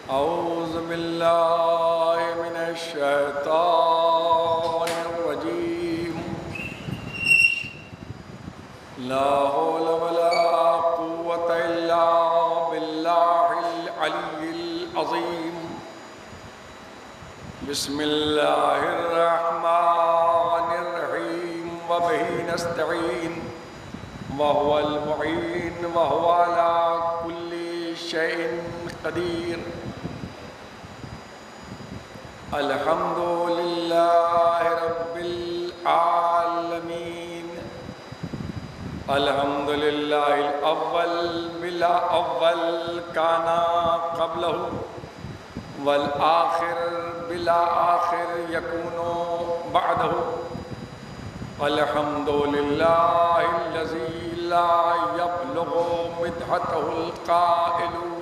أعوذ بالله من الشيطان الرجيم لا حول ولا قوة إلا بالله العلي العظيم بسم الله الرحمن الرحيم وبه نستعين وهو المعين وهو على كل شيء قدير الحمد لله رب العالمين الحمد لله الأول بلا أول كان قبله والآخر بلا آخر يكون بعده الحمد لله الذي لا يبلغ مدحته القائلون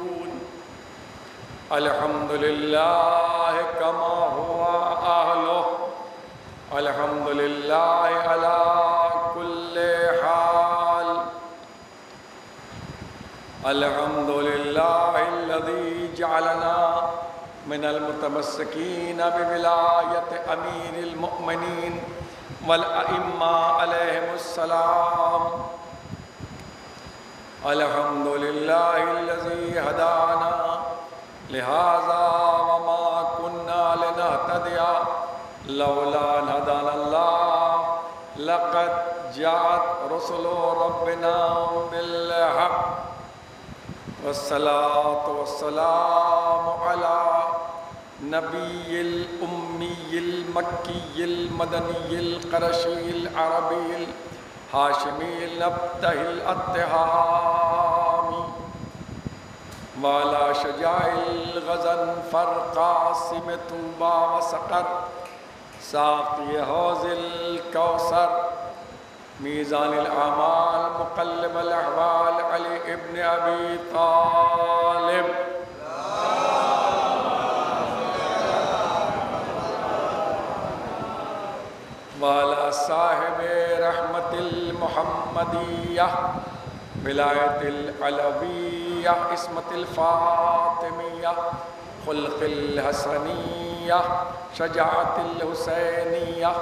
الحمد لله كما هو أهله الحمد لله على كل حال الحمد لله الذي جعلنا من المتمسكين بولاية أمير المؤمنين والأئمة عليهم السلام الحمد لله الذي هدانا لهذا وما كنا لنهتدي لولا أن هدانا الله لقد جاءت رسل ربنا بالحق والصلاة والسلام على نبي الأمي المكي المدني القرشي العربي الهاشمي النبته الأتهامي وعلى شجاع الغضنفر قاسم طوبى وسقر ساقي حوض الكوثر میزان الأعمال مقلب الأحوال علي ابن أبي طالب وعلى صاحب رحمة المحمدية ولایت العلویہ عصمت الفاطمیہ خلق الحسنیہ شجاعت الحسینیہ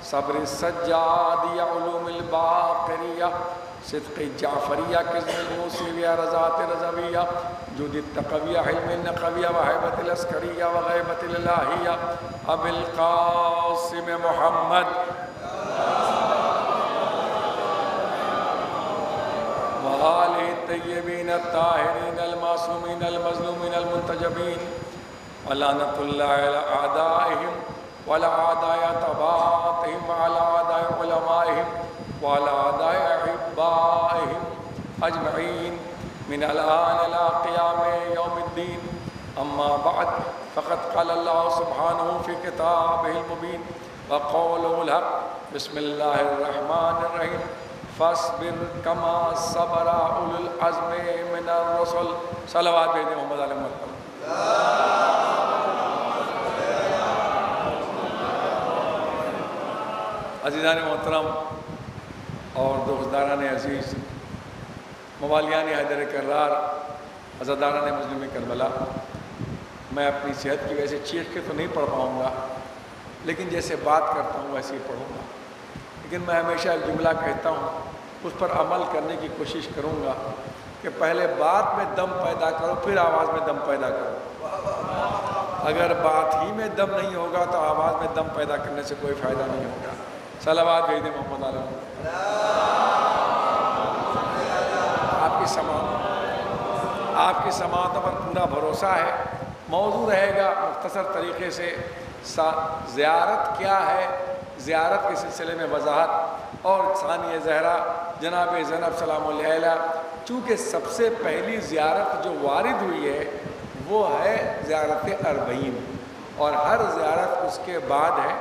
صبر السجادیہ علوم الباقریہ صدق جعفریہ قسم الموسیویہ رضات رضویہ جود التقویہ حلم النقویہ وحیبت العسکریہ وغیبت الالہیہ ابو القاسم محمد وآلہ الطیبین الطاہرین المعصومین المظلومین المنتجبین ولعنۃ اللہ علی اعدائہم وعلی اعداء تبعاتہم وعلی اعداء علمائہم وعلی اعداء احبائہم اجمعین من الآن الى قیام یوم الدین اما بعد فقد قال اللہ سبحانہ فی کتابہ المبین وقولہ الحق بسم اللہ الرحمن الرحیم فاصبر كما صبر اولو العزم من الرسل صلوات بھیجیں محمد علیہ وسلم عزیزان محترم اور دوستداران عزیز موالیان حیدر کرار عزاداران مظلوم کربلا میں اپنی صحت کی وجہ سے چیخ کے تو نہیں پڑھ پاؤں گا لیکن جیسے بات کرتا ہوں ویسے ہی پڑھوں گا لیکن میں ہمیشہ ایک جملہ کہتا ہوں اس پر عمل کرنے کی کوشش کروں گا کہ پہلے بات میں دم پیدا کرو پھر آواز میں دم پیدا کرو اگر بات ہی میں دم نہیں ہوگا تو آواز میں دم پیدا کرنے سے کوئی فائدہ نہیں ہوگا صلوات بھیج دیں محمد علیہ آپ کی سماعتوں پر پورا بھروسہ ہے موضوع رہے گا مختصر طریقے سے زیارت کیا ہے زیارت کے سلسلے میں وضاحت اور ثانیہ زہرا جناب زینب سلام اللہ علیہ چونکہ سب سے پہلی زیارت جو وارد ہوئی ہے وہ ہے زیارت اربعین اور ہر زیارت اس کے بعد ہے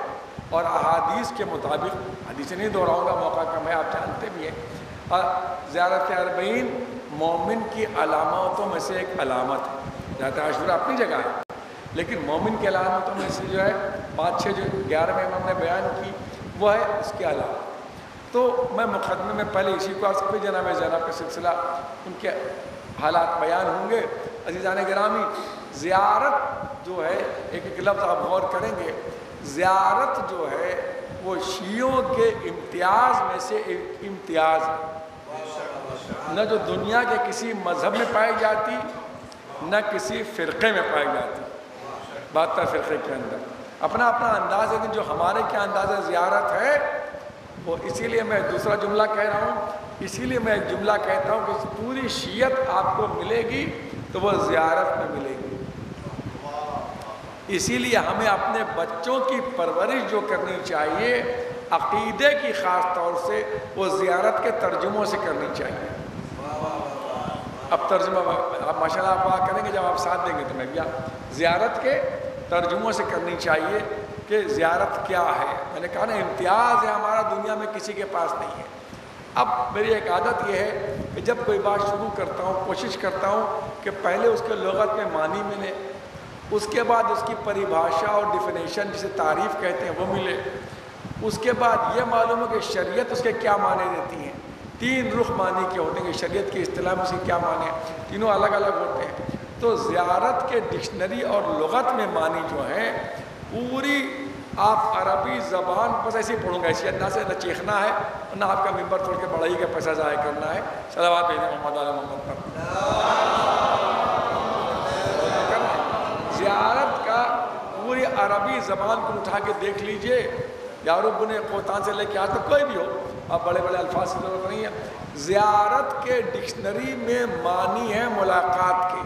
اور احادیث کے مطابق حدیثیں نہیں دہراؤں گا موقع کم ہے آپ جانتے بھی ہیں زیارت اربعین مومن کی علامتوں میں سے ایک علامت ہے زیارت عاشورہ اپنی جگہ ہے لیکن مومن کی علامتوں میں سے جو ہے 5-6 جو 11ویں امام نے بیان کی وہ ہے اس کے علاوہ تو میں مقدمے میں پہلے اسی کو عرض پہ جناب زینب کا سلسلہ ان کے حالات بیان ہوں گے عزیزان گرامی زیارت جو ہے، ایک ایک لفظ آپ غور کریں گے، زیارت جو ہے وہ شیعوں کے امتیاز میں سے ایک امتیاز ہے، نہ جو دنیا کے کسی مذہب میں پائی جاتی، نہ کسی فرقے میں پائی جاتی، 72 فرقے کے اندر اپنا اپنا انداز ہے، لیکن جو ہمارے کیا انداز زیارت ہے وہ، اسی لیے میں دوسرا جملہ کہہ رہا ہوں، اسی لیے میں ایک جملہ کہتا ہوں کہ پوری شیعت آپ کو ملے گی تو وہ زیارت میں ملے گی۔ اسی لیے ہمیں اپنے بچوں کی پرورش جو کرنی چاہیے عقیدے کی خاص طور سے، وہ زیارت کے ترجموں سے کرنی چاہیے۔ اب ترجمہ آپ ماشاءاللہ آپ کریں گے، جب آپ ساتھ دیں گے تو میں بھی زیارت کے ترجموں سے کرنی چاہیے کہ زیارت کیا ہے۔ میں نے کہا نا امتیاز ہے ہمارا، دنیا میں کسی کے پاس نہیں ہے۔ اب میری ایک عادت یہ ہے کہ جب کوئی بات شروع کرتا ہوں کوشش کرتا ہوں کہ پہلے اس کے لغت میں معنی ملے، اس کے بعد اس کی پریبھاشا اور ڈیفینیشن جسے تعریف کہتے ہیں وہ ملے، اس کے بعد یہ معلوم ہو کہ شریعت اس کے کیا معنی دیتی ہیں۔ 3 رخ معنی کے ہوتے ہیں کہ شریعت کی اصطلاح میں اس کے کیا معنی ہیں، تینوں الگ الگ ہوتے ہیں۔ تو زیارت کے ڈکشنری اور لغت میں معنی جو ہیں پوری آپ عربی زبان بس ایسے ہی پڑھوں گا، اسی انداز سے نہ چیخنا ہے نہ آپ کا ممبر توڑ کے بڑائی کا پیسہ ضائع کرنا ہے۔ صلوات بھیجیں محمد علی محمد پر۔ زیارت کا پوری عربی زبان کو اٹھا کے دیکھ لیجئے، یارب نے قوتان سے لے کے آج تک کوئی بھی ہو، اب بڑے بڑے الفاظ کی ضرورت نہیں ہے۔ زیارت کے ڈکشنری میں معنی ہے ملاقات کے،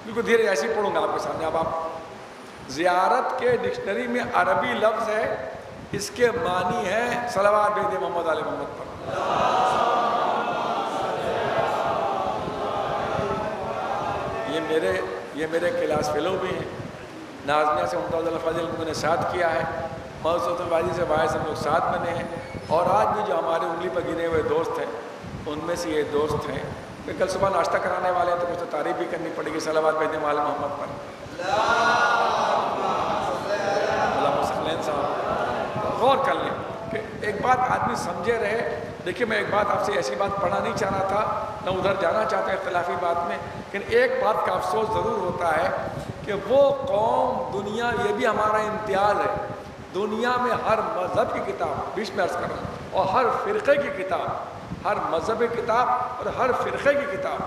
بالکل دھیرے ایسے ہی پڑھوں گا آپ کے سامنے۔ اب آپ زیارت کے ڈکشنری میں عربی لفظ ہے، اس کے معنی ہے صلوات بھیجیں محمد علی محمد پر۔ یہ میرے کلاس فیلو بھی ہیں، نازمیہ سے ممتاز الفاظل انہوں نے ساتھ کیا ہے، محسوس البادی سے باعث ہم لوگ ساتھ بنے ہیں، اور آج بھی جو ہمارے انگلی پر گنے ہوئے دوست ہیں ان میں سے یہ دوست ہیں۔ پھر کل صبح ناشتہ کرانے والے ہیں تو کچھ تو تعریف بھی کرنی پڑے گی، صلوات بھیجیں والے محمد پر۔ صاحب غور کر لیں کہ ایک بات آدمی سمجھے رہے۔ دیکھیے میں ایک بات آپ سے ایسی بات پڑھنا نہیں چاہ رہا تھا، نہ ادھر جانا چاہتا اختلافی بات میں، لیکن ایک بات کا افسوس ضرور ہوتا ہے کہ وہ قوم، دنیا، یہ بھی ہمارا امتیاز ہے، دنیا میں ہر مذہب کی کتاب، بیچ میں عرض کر رہا ہوں، اور ہر فرقے کی کتاب، ہر مذہب کی کتاب اور ہر فرقے کی کتاب،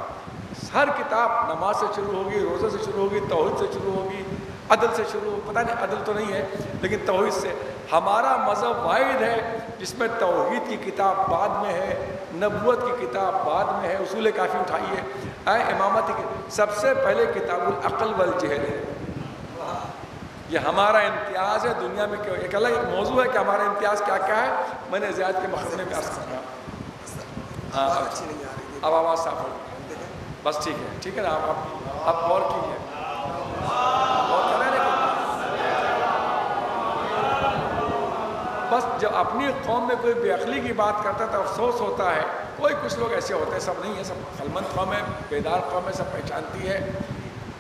ہر کتاب نماز سے شروع ہوگی، روزے سے شروع ہوگی، توحید سے شروع ہوگی، عدل سے شروع، پتہ نہیں عدل تو نہیں ہے لیکن توحید سے۔ ہمارا مذہب واحد ہے جس میں توحید کی کتاب بعد میں ہے، نبوت کی کتاب بعد میں ہے، اصول کافی اٹھائیے، امامت کی سب سے پہلے کتاب العقل والجہل ہے۔ یہ ہمارا امتیاز ہے دنیا میں۔ ایک الگ ایک موضوع ہے کہ ہمارا امتیاز کیا کیا ہے، میں نے زیادہ کے مقدمے میں عرض کر رہا ہوں۔ اب آواز صاف ہو، بس ٹھیک ہے نا، آپ غور کیجیے، غور کر رہے ہیں۔ بس جب اپنی قوم میں کوئی بے عقلی کی بات کرتا ہے تو افسوس ہوتا ہے۔ کچھ لوگ ایسے ہوتے ہیں، سب نہیں ہے، سب خلمند قوم ہے، بیدار قوم ہے، سب پہچانتی ہے۔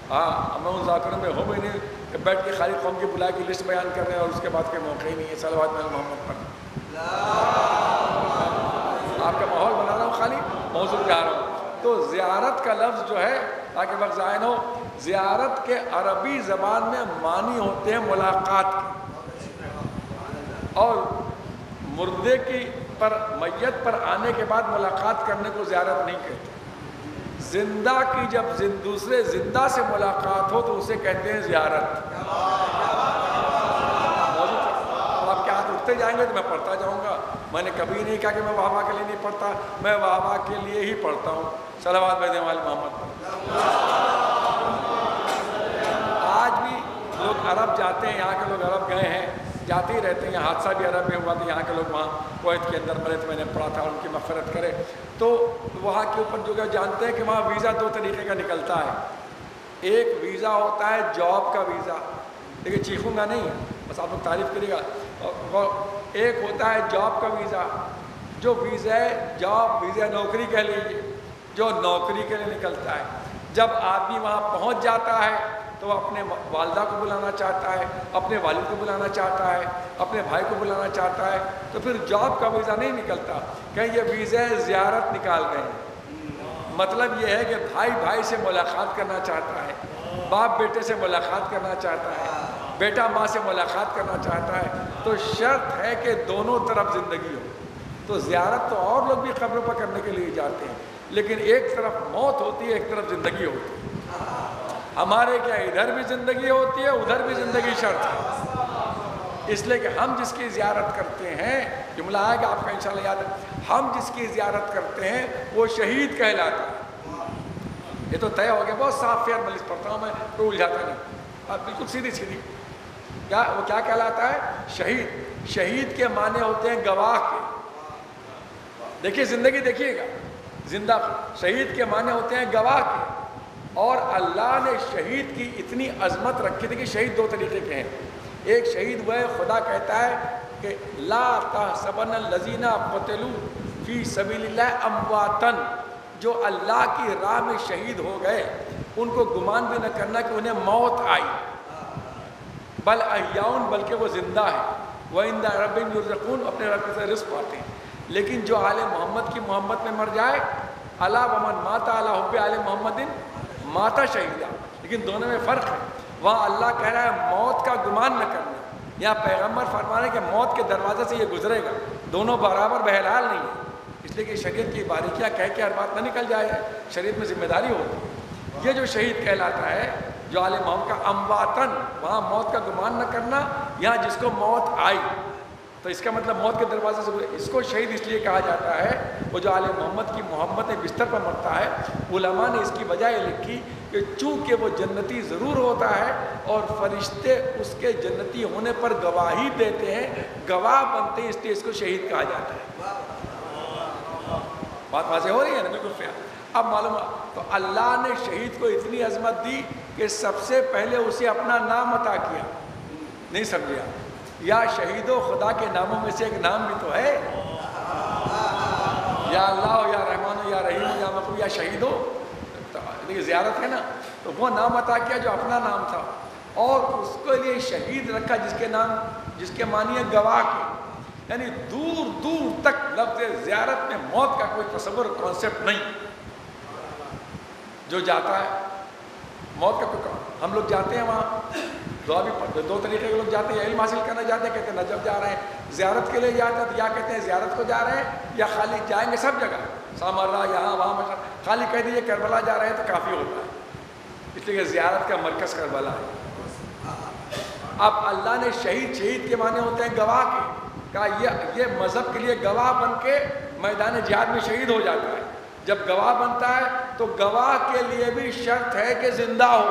ہمیں ان ذاکروں میں ہو بھی نہیں کہ بیٹھ کے خالی قوم کی بلائی کی لسٹ بیان کر رہے ہیں اور اس کے بعد کے موقع ہی نہیں ہے۔ صلوات محمد پر آپ کا ماحول بنا رہا ہوں، خالی موضوع پہ آ رہا ہوں۔ تو زیارت کا لفظ جو ہے، تاکہ وقت ضائع نہ ہو، زیارت کے عربی زبان میں معنی ہوتے ہیں ملاقات کے، اور مردے کی میت پر آنے کے بعد ملاقات کرنے کو زیارت نہیں کہتے۔ زندہ کی جب دوسرے زندہ سے ملاقات ہو تو اسے کہتے ہیں زیارت۔ آپ کے ہاتھ اٹھتے جائیں گے تو میں پڑھتا جاؤں گا۔ میں نے کبھی نہیں کہا کہ میں وہابہ کے لیے نہیں پڑھتا، میں وہابہ کے لیے ہی پڑھتا ہوں۔ صلوات بھیجیں والے محمد پر۔ آج بھی لوگ عرب جاتے ہیں، یہاں کے لوگ عرب گئے ہیں، جاتے ہی رہتے ہیں۔ حادثہ بھی عرب میں ہوا کہ یہاں کے لوگ وہاں کویت کے اندر مرے، تو میں نے پڑھا تھا، ان کی مغفرت کرے۔ تو وہاں کے اوپر جو جانتے ہیں کہ وہاں ویزا 2 طریقے کا نکلتا ہے۔ ایک ویزا ہوتا ہے جاب کا ویزا، لیکن چیخوں گا نہیں، بس آپ لوگ تعریف کریے گا۔ ایک ہوتا ہے جاب کا ویزا، جو ویزا ہے جاب، ویزا نوکری کہہ لیجیے، جو نوکری کے لیے نکلتا ہے۔ جب آدمی وہاں پہنچ جاتا ہے تو وہ اپنے والدہ کو بلانا چاہتا ہے، اپنے والد کو بلانا چاہتا ہے، اپنے بھائی کو بلانا چاہتا ہے، تو پھر جاب کا ویزا نہیں نکلتا، کہیں یہ ویزا زیارت نکال رہے ہیں۔ مطلب یہ ہے کہ بھائی بھائی سے ملاقات کرنا چاہتا ہے، باپ بیٹے سے ملاقات کرنا چاہتا ہے، بیٹا ماں سے ملاقات کرنا چاہتا ہے، تو شرط ہے کہ دونوں طرف زندگی ہو۔ تو زیارت تو اور لوگ بھی قبر پر کرنے کے لیے جاتے ہیں، لیکن ایک طرف موت ہوتی ہے، ایک طرف زندگی ہوتی ہے۔ ہمارے کیا ادھر بھی زندگی ہوتی ہے، ادھر بھی زندگی شرط ہے۔ اس لیے کہ ہم جس کی زیارت کرتے ہیں، جملہ آئے گا آپ کا انشاءاللہ یاد ہے، ہم جس کی زیارت کرتے ہیں وہ شہید کہلاتا ہے۔ یہ تو طے ہو گیا، بہت صاف فیئر ملس پڑھتا ہوں میں، تو الجھاتا نہیں، اب بالکل سیدھی سیدھی۔ وہ کیا کہلاتا ہے؟ شہید۔ شہید کے معنی ہوتے ہیں گواہ کے۔ دیکھیے زندگی دیکھیے گا، زندہ شہید کے معنی ہوتے ہیں گواہ کے۔ اور اللہ نے شہید کی اتنی عظمت رکھی تھی کہ شہید دو طریقے کے ہیں۔ ایک شہید وہ ہے، خدا کہتا ہے کہ لا تحسبن الذین قتلوا فی سبیل اللہ امواتا، جو اللہ کی راہ میں شہید ہو گئے ان کو گمان بھی نہ کرنا کہ انہیں موت آئی، بل احیاؤن، بلکہ وہ زندہ ہے، وعند ربہم یرزقون، اپنے رب سے رزق پاتے ہیں۔ لیکن جو آل محمد کی محبت میں مر جائے، الا ومن مات علی حب آل محمد مات شہیدا، لیکن دونوں میں فرق ہے۔ وہاں اللہ کہہ رہا ہے موت کا گمان نہ کرنا، یہاں پیغمبر فرما رہے ہیں کہ موت کے دروازے سے یہ گزرے گا، دونوں برابر بہرحال نہیں ہے۔ اس لیے کہ شریعت کی باریکیاں کہہ کے ہر بات نہ نکل جائے، شریعت میں ذمہ داری ہوتی ہے۔ یہ جو شہید کہلاتا ہے، جو آل محمد کا امواتن، وہاں موت کا گمان نہ کرنا، یہاں جس کو موت آئی، تو اس کا مطلب موت کے دروازے سے گزرے، اس کو شہید اس لیے کہا جاتا ہے۔ وہ جو آل محمد کی محبت بستر پر مرتا ہے، علماء نے اس کی وجہ یہ لکھی کہ چونکہ وہ جنتی ضرور ہوتا ہے اور فرشتے اس کے جنتی ہونے پر گواہی دیتے ہیں، گواہ بنتے ہیں، اس لیے اس کو شہید کہا جاتا ہے۔ بات واضح ہو رہی ہے نا؟ بالکل فیاض۔ اب معلوم تو اللہ نے شہید کو اتنی عظمت دی کہ سب سے پہلے اسے اپنا نام عطا کیا۔ نہیں سمجھا؟ یا شہید و خدا کے ناموں میں سے ایک نام بھی تو ہے، یا اللہ ہو، یا رحمان ہو، یا رحیم ہو، یا مغفور، یا شہید ہو، یہ زیارت ہے نا، تو وہ نام عطا کیا جو اپنا نام تھا، اور اس کے لیے شہید رکھا جس کے معنی ہے گواہ کے۔ یعنی دور دور تک لفظ زیارت میں موت کا کوئی تصور کانسیپٹ نہیں۔ جو جاتا ہے موت کا کوئی، ہم لوگ جاتے ہیں وہاں دعا بھی پڑھتے، دو طریقے کے لوگ جاتے ہیں، علم حاصل کرنا جاتے ہیں، کہتے ہیں نجف جا رہے ہیں، زیارت کے لیے جاتے ہیں یا کہتے ہیں زیارت کو جا رہے ہیں، یا خالی جائیں گے سب جگہ سامرا یہاں وہاں، خالی کہہ دیجیے کربلا جا رہے ہیں تو کافی ہوتا ہے، اس لیے کہ زیارت کا مرکز کربلا ہے۔ اب اللہ نے شہید کے معنی ہوتے ہیں گواہ کے، کہا یہ مذہب کے لیے گواہ بن کے میدان جہاد میں شہید ہو جاتا ہے۔ جب گواہ بنتا ہے تو گواہ کے لیے بھی شرط ہے کہ زندہ ہو۔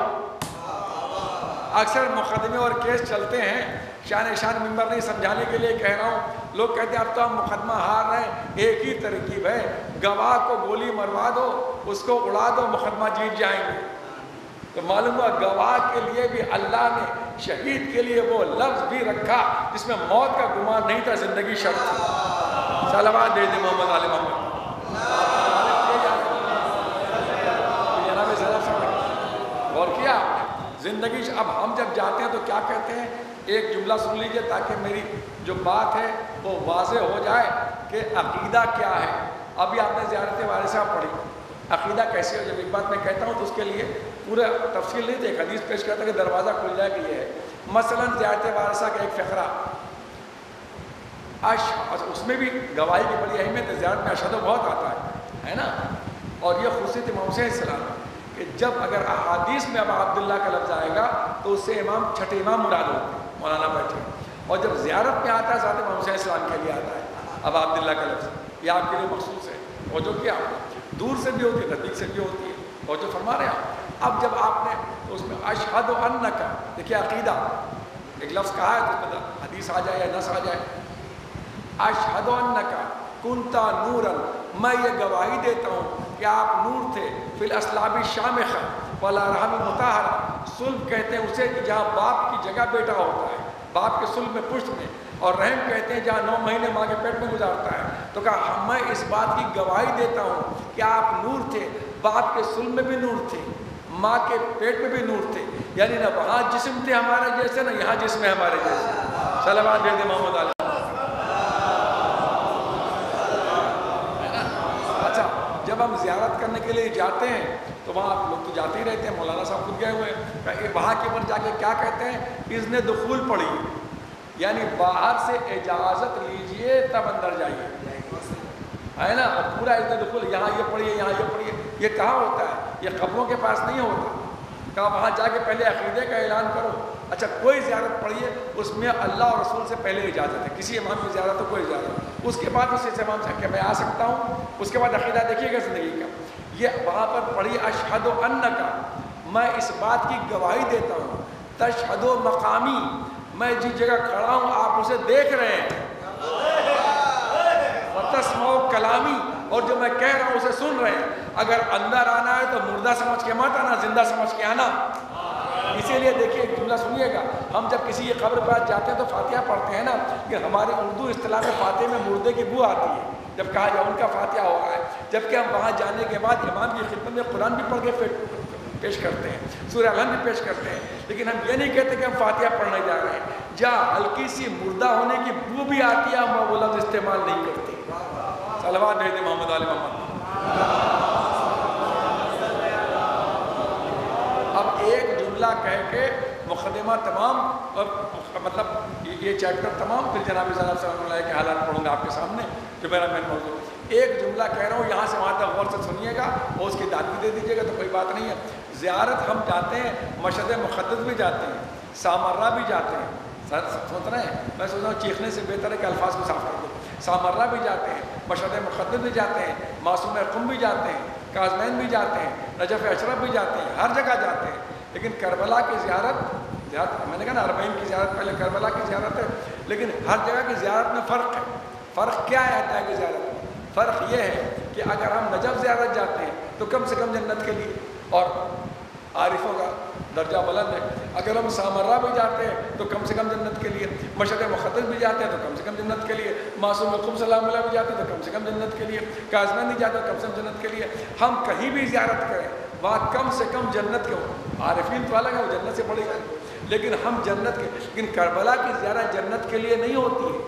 اکثر مقدمے اور کیس چلتے ہیں، شان ممبر نہیں سمجھانے کے لیے کہہ رہا ہوں، لوگ کہتے ہیں اب تو ہم مقدمہ ہار رہے ہیں، ایک ہی ترکیب ہے، گواہ کو گولی مروا دو، اس کو اڑا دو، مقدمہ جیت جائیں گے۔ تو معلوم ہوا گواہ کے لیے بھی اللہ نے شہید کے لیے وہ لفظ بھی رکھا جس میں موت کا گمان نہیں تھا، زندگی شرط تھی۔ صلوات دے دے محمد علی محمد۔ غور کیا زندگی۔ اب ہم جب جاتے ہیں تو کیا کہتے ہیں؟ ایک جملہ سن لیجئے تاکہ میری جو بات ہے وہ واضح ہو جائے کہ عقیدہ کیا ہے۔ ابھی آپ نے زیارت وارثہ پڑھی، عقیدہ کیسے ہو؟ جب ایک بات میں کہتا ہوں تو اس کے لیے پورا تفصیل نہیں تھی، حدیث پیش کرتا کہ دروازہ کھل جائے کہ یہ ہے۔ مثلا زیارت وارثہ کا ایک فقرہ، اس میں بھی گواہی کی بڑی اہمیت ہے، زیارت میں اشہد بہت آتا ہے نا، اور یہ خصوصیت امام حسین علیہ السلام ہے کہ جب اگر احادیث میں اب عبداللہ کا لفظ آئے گا تو اس سے امام چھٹے امام مراد ہوتے ہیں، مولانا بیٹھے، اور جب زیارت میں آتا ہے ذات امام حسین علیہ السلام کے لیے آتا ہے اب عبداللہ کا لفظ، یہ آپ کے لیے مخصوص ہے، اور جو کہ آپ دور سے بھی ہوتی ہے، نزدیک سے بھی ہوتی ہے، اور جو فرما رہے ہیں آپ۔ اب جب آپ نے اس میں اشہد انک، دیکھیے عقیدہ ایک لفظ کہا ہے تو اس میں حدیث آ جائے یا نص آ جائے، اشہد انک کنت نورا، میں یہ گواہی دیتا ہوں کہ آپ نور تھے، فی الاسلاب الشامخہ والارحام المطہرہ، صلب کہتے ہیں اسے کہ جہاں باپ کی جگہ بیٹا ہوتا ہے، باپ کے صلب میں پشت میں، اور رحم کہتے ہیں جہاں 9 مہینے ماں کے پیٹ میں گزارتا ہے۔ تو کہا میں اس بات کی گواہی دیتا ہوں کہ آپ نور تھے، باپ کے صلب میں بھی نور تھے، ماں کے پیٹ میں بھی نور تھے، یعنی نہ وہاں جسم تھے ہمارے جیسے، نہ یہاں جسم ہے ہمارے جیسے۔ صلوات دے دے محمد علیہ۔ جب ہم زیارت کرنے کے لیے جاتے ہیں تو وہاں لوگ تو جاتے ہی رہتے ہیں، مولانا صاحب خود گئے ہوئے ہیں، وہاں کے اوپر جا کے کیا کہتے ہیں، اذن دخول پڑھیے، یعنی باہر سے اجازت لیجئے تب اندر جائیے، ہے نا، اور پورا اذن دخول، یہاں یہ پڑھیے یہاں یہ پڑھیے، یہ کہاں ہوتا ہے؟ یہ قبروں کے پاس نہیں ہوتا، کہا وہاں جا کے پہلے عقیدے کا اعلان کرو۔ اچھا کوئی زیارت پڑھیے اس میں اللہ اور رسول سے پہلے اجازت ہے، کسی امام کی زیارت تو کوئی اجازت، اس کے بعد اس امام سے کہ میں آ سکتا ہوں، اس کے بعد عقیدہ دیکھیے گا زندگی کا، یہ وہاں پر پڑھی اشہد انکا، میں اس بات کی گواہی دیتا ہوں، تشہد مقامی، میں جس جگہ کھڑا ہوں آپ اسے دیکھ رہے ہیں، وتسمع کلامی، اور جو میں کہہ رہا ہوں اسے سن رہے ہیں، اگر اندر آنا ہے تو مردہ سمجھ کے مت آنا، زندہ سمجھ کے آنا۔ اسی لیے دیکھیے ایک جملہ سنیے گا، ہم جب کسی کی قبر پر جاتے ہیں تو فاتحہ پڑھتے ہیں نا، کہ ہماری اردو اصطلاح میں فاتحہ میں مردے کی بو آتی ہے جب کہا جائے ان کا فاتحہ ہو رہا ہے، جبکہ ہم وہاں جانے کے بعد امام کی خدمت میں قرآن بھی پڑھ کے پیش کرتے ہیں، سورہ الحمد بھی پیش کرتے ہیں، لیکن ہم یہ نہیں کہتے کہ ہم فاتحہ پڑھنے جا رہے ہیں، جہاں ہلکی سی مردہ ہونے کی بو بھی آتی ہے ہم وہ لفظ استعمال نہیں کرتے۔ صلوات بھیجتے محمد علی محمد۔ اب ایک جملہ کہہ کے مقدمہ تمام، اور مطلب یہ چیپٹر تمام، پھر جناب صاحب صلی اللہ علیہ کے حالات پڑھوں گا آپ کے سامنے جو میرا مین موضوع۔ ایک جملہ کہہ رہا ہوں، یہاں سے وہاں تک غور سے سنیے گا اور اس کی داد بھی دے دیجیے گا تو کوئی بات نہیں ہے۔ زیارت ہم جاتے ہیں، مشہد مقدس بھی جاتے ہیں، سامرہ بھی جاتے ہیں، سوچ رہے ہیں، میں سوچ رہا ہوں چیخنے سے بہتر ہے کہ الفاظ کو صاف کر دو، سامرہ بھی جاتے ہیں، مشہد مقدس بھی جاتے ہیں، معصوم قم بھی جاتے ہیں، کاظمین بھی جاتے ہیں، نجف اشرف بھی جاتے ہیں، ہر جگہ جاتے ہیں، لیکن کربلا کی زیارت میں نے کہا نا اربعین کی زیارت پہلے کربلا کی زیارت ہے، لیکن ہر جگہ کی زیارت میں فرق ہے۔ فرق کیا ہے عطا کی زیارت میں؟ فرق یہ ہے کہ اگر ہم نجف زیارت جاتے ہیں تو کم سے کم جنت کے لیے، اور عارفوں کا درجہ بلند ہے، اگر ہم سامرہ بھی جاتے ہیں تو کم سے کم جنت کے لیے، مشہد مقدس بھی جاتے ہیں تو کم سے کم جنت کے لیے، معصوم قم سلام اللہ بھی جاتے ہیں تو کم سے کم جنت کے لیے، کاظمین بھی جاتے ہیں کم سے کم جنت کے لیے۔ ہم کہیں بھی زیارت کریں وہاں کم سے کم جنت کے ہوں، عارفین تو الگ ہے، وہ جنت سے بڑی ہے، لیکن ہم جنت کے، لیکن کربلا کی زیارت جنت کے لیے نہیں ہوتی ہے،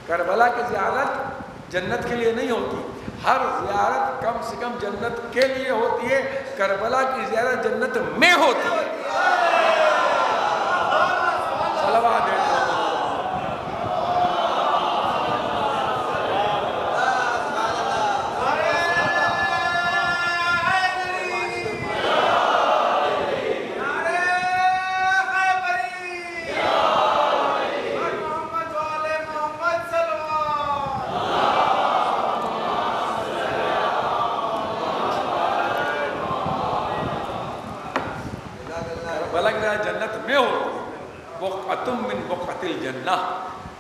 کربلا کی زیارت جنت کے لیے نہیں ہوتی، ہر زیارت کم سے کم جنت کے لیے ہوتی ہے، کربلا کی زیارت جنت میں ہوتی ہے۔ صلوات ہے۔ جنت میں ہوتی ہے، بقعۃ من بقعۃ الجنہ،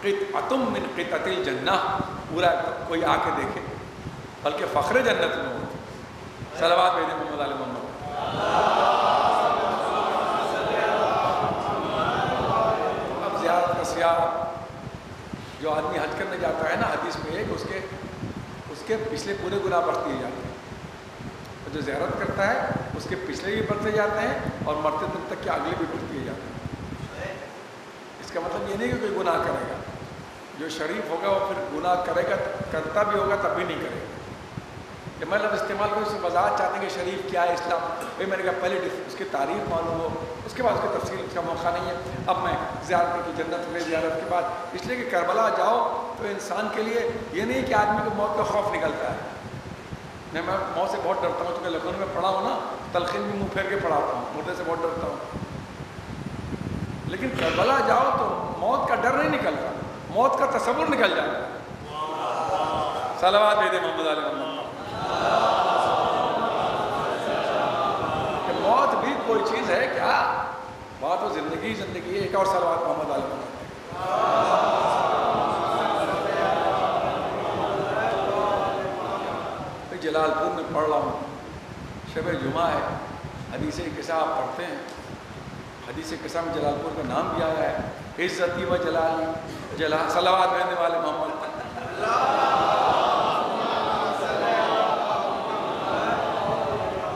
قطعۃ من قطعۃ الجنہ، پورا کوئی آ کے دیکھے، بلکہ فخر جنت میں ہوتی ہے۔ صلوات بھیجیں محمد علی محمد۔ اب زیارت کا سیاح، جو آدمی حج کرنے جاتا ہے نا، حدیث میں ایک اس کے پچھلے پورے گناہ بخش دیے جاتے ہیں، جو زیارت کرتا ہے اس کے پچھلے بھی بڑھتے جاتے ہیں اور مرتے دن تک کے اگلے بھی بڑھتے جاتے ہیں۔ اس کا مطلب یہ نہیں کہ کوئی گناہ کرے گا، جو شریف ہوگا وہ پھر گناہ کرے گا، کرتا بھی ہوگا تب بھی نہیں کرے گا۔ کہ میں لفظ استعمال کروں، اس سے وضاحت چاہتے ہیں کہ شریف کیا ہے اسلام، بھائی میں نے کہا پہلے اس کی تعریف معلوم ہو، اس کے بعد اس کی تفصیل اس کا موقع نہیں ہے۔ اب میں زیارت کی جنت میں زیارت کے بعد، اس لیے کہ کربلا جاؤ تو انسان کے لیے یہ نہیں کہ آدمی کو موت کا خوف نکلتا ہے۔ میں موت سے بہت ڈرتا ہوں، چونکہ لکھنؤ میں پڑھا ہوں نا، تلخین بھی منہ پھیر کے پڑھاتا ہوں، مردے سے بہت ڈرتا ہوں، لیکن کربلا جاؤ تو موت کا ڈر نہیں نکلتا، موت کا تصور نکل جاتا ہے۔ صلوات بھیجیں محمد علی محمد۔ کہ موت بھی کوئی چیز ہے کیا؟ بات تو زندگی ہے۔ ایک اور صلوات محمد علی محمد۔ جلال پور میں پڑھ رہا ہوں، شب جمعہ ہے، حدیث قصہ آپ پڑھتے ہیں، حدیث قصہ میں جلال پور کا نام بھی آیا ہے، عزتی و جلالی صلوات بھیجنے والے محمد۔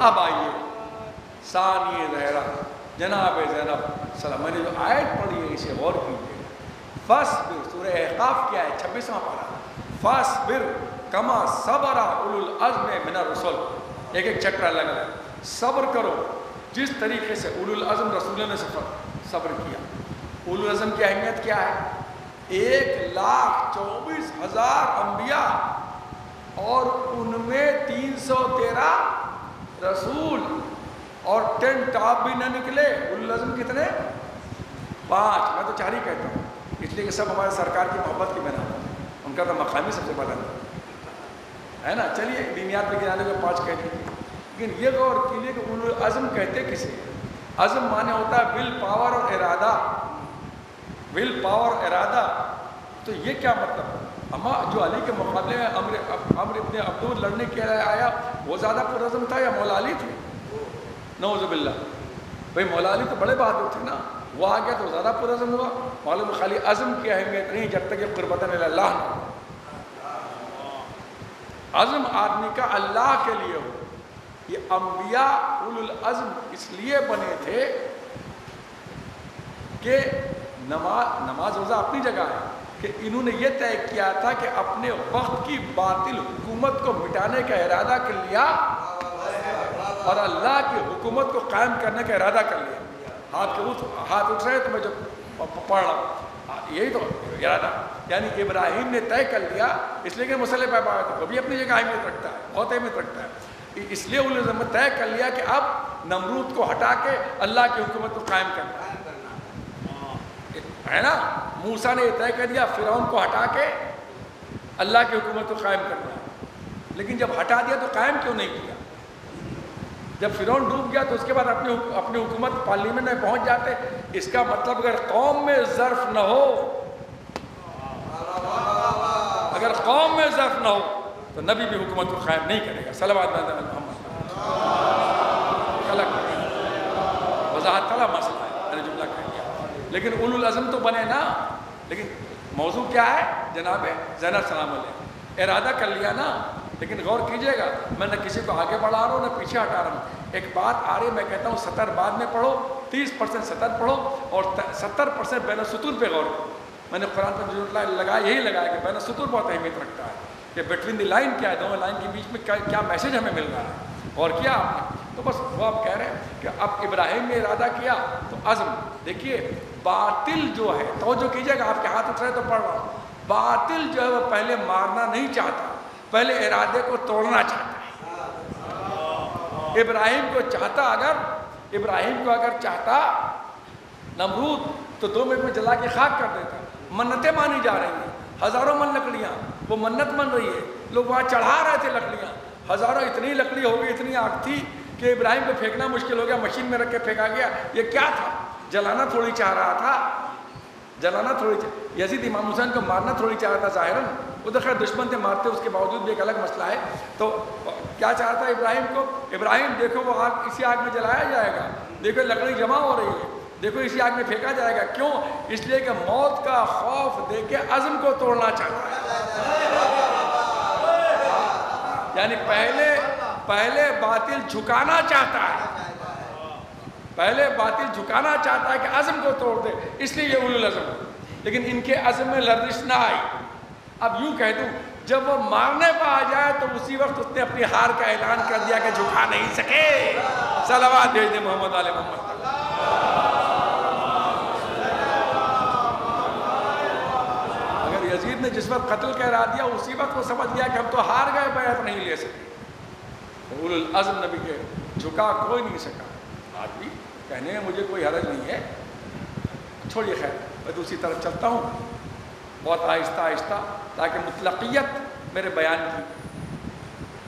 اب آئیے ثانی زہرا جناب زینب سلام، میں نے جو آیت پڑھی ہے اسے غور کیجیے۔ فاصبر، سورہ احقاف کیا ہے، 26واں پارہ، فاصبر کما صبر اولو العزم من الرسل، ایک ایک چیپٹر الگ الگ، صبر کرو جس طریقے سے اولو العزم رسولوں نے صبر کیا۔ اولو العزم کی اہمیت کیا ہے؟ 1,24,000 انبیاء اور ان میں 313 رسول اور 10 ٹاپ بھی نہ نکلے۔ اولو العزم کتنے؟ 5، میں تو 4 ہی کہتا ہوں، اس لیے کہ سب ہمارے سرکار کی محبت کی بنا، ان کا تو مقام ہی سب سے بلند ہے نا۔ چلیے دینیات میں گرانے کو 5 کہہ دیجیے، لیکن یہ غور کیجیے کہ اولو العزم کہتے کسے؟ عزم مانے ہوتا ہے ول پاور اور ارادہ، ول پاور اور ارادہ۔ تو یہ کیا مطلب؟ اما جو علی کے مقابلے میں عمرو ابن عبدود لڑنے کے لیے آیا وہ زیادہ پرعزم تھا یا مولا علی تھے؟ نعوذ باللہ، بھئی مولا علی تو بڑے بہادر تھے نا، وہ آ گیا تو زیادہ پرعزم ہوا۔ معلوم خالی عزم کی اہمیت نہیں جب تک یہ قربتاً اللہ نہ ہو۔ عزم آدمی کا اللہ کے لیے ہو۔ یہ انبیاء اولو العزم اس لیے بنے تھے کہ نماز روزہ اپنی جگہ ہے، کہ انہوں نے یہ طے کیا تھا کہ اپنے وقت کی باطل حکومت کو مٹانے کا ارادہ کر لیا اور اللہ کی حکومت کو قائم کرنے کا ارادہ کر لیا۔ ہاتھ اٹھ رہے تو میں جو پڑھ رہا ہوں یہی تو ارادہ، یعنی ابراہیم نے طے کر لیا، اس لیے کہ مسئلے پہ بات ہے وہ بھی اپنی جگہ اہمیت رکھتا ہے، بہت اہمیت رکھتا ہے، اس لیے انہوں نے طے کر لیا کہ اب نمرود کو ہٹا کے اللہ کی حکومت کو قائم کرنا ہے نا۔ موسیٰ نے یہ طے کر دیا فرعون کو ہٹا کے اللہ کی حکومت کو قائم کرنا ہے، لیکن جب ہٹا دیا تو قائم کیوں نہیں کیا؟ جب فرعون ڈوب گیا تو اس کے بعد اپنی حکومت پارلیمنٹ میں پہنچ جاتے۔ اس کا مطلب اگر قوم میں ظرف نہ ہو، اگر قوم میں ظرف نہ ہو تو نبی بھی حکومت کو قائم نہیں کرے گا۔ صلوات علی محمد، وضاحت تھا مسئلہ ہے، میں نے جملہ کہہ دیا۔ لیکن اولو العزم تو بنے نا، لیکن موضوع کیا ہے؟ جناب زینب سلام علیہ، ارادہ کر لیا نا۔ لیکن غور کیجئے گا، میں نہ کسی کو آگے بڑھا رہا ہوں نہ پیچھے ہٹا رہا ہوں۔ ایک بات آ رہی میں کہتا ہوں 70 بعد میں پڑھو، 30% سطر پڑھو اور 70% بین السطور پہ غور کرو۔ میں نے قرآن پر جو لگایا یہی لگایا کہ بین السطور بہت اہمیت رکھتا ہے، کہ بٹوین دی لائن کیا ہے، دونوں لائن کے بیچ میں کیا میسیج ہمیں مل رہا ہے، اور کیا آپ نے تو بس وہ آپ کہہ رہے ہیں کہ اب ابراہیم نے ارادہ کیا تو عزم۔ دیکھیے باطل جو ہے، توجہ کیجئے گا، آپ کے ہاتھ اٹھ رہے تو پڑھ رہا ہوں، باطل جو ہے وہ پہلے مارنا نہیں چاہتا، پہلے ارادے کو توڑنا چاہتا ہے۔ ابراہیم کو اگر چاہتا نمرود تو 2 منٹ میں جلا کے خاک کر دیتا۔ منتیں مانی جا رہی ہیں، ہزاروں من لکڑیاں، وہ منت من رہی ہے، لوگ وہاں چڑھا رہے تھے لکڑیاں، ہزاروں، اتنی لکڑی ہو گئی، اتنی آگ تھی کہ ابراہیم کو پھینکنا مشکل ہو گیا، مشین میں رکھ کے پھینکا گیا۔ یہ کیا تھا؟ جلانا تھوڑی چاہ رہا تھا، جلانا تھوڑی یزید امام حسین کو مارنا تھوڑی چاہ رہا تھا ظاہراً، وہ تو خیر دشمن تھے مارتے، اس کے باوجود بھی ایک الگ مسئلہ ہے۔ تو کیا چاہتا ہے ابراہیم کو؟ ابراہیم دیکھو وہ آگ اسی آگ میں جلایا جائے گا، دیکھو لکڑی جمع ہو رہی ہے، دیکھو اسی آگ میں پھینکا جائے گا۔ کیوں؟ اس لیے کہ موت کا خوف دے کے عزم کو توڑنا چاہتا ہے، یعنی پہلے باطل جھکانا چاہتا ہے، پہلے باطل جھکانا چاہتا ہے کہ عزم کو توڑ دے، اس لیے یہ اولو العزم ہے۔ لیکن ان کے عزم میں لرزش نہ آئی۔ اب یوں کہہ دوں، جب وہ مارنے پہ آ جائے تو اسی وقت اس نے اپنی ہار کا اعلان کر دیا کہ جھکا نہیں سکے۔ صلوات بھیج دیں محمد علیہ محمد۔ اگر یزید نے جس وقت قتل کا ارادہ دیا اسی وقت وہ سمجھ گیا کہ ہم تو ہار گئے، بیعت نہیں لے سکے۔ اولو العزم نبی کے جھکا کوئی نہیں سکا۔ آج بھی کہنے میں مجھے کوئی حرج نہیں ہے، چھوڑیے خیر، میں دوسری طرف چلتا ہوں بہت آہستہ آہستہ، تاکہ مطلقیت میرے بیان کی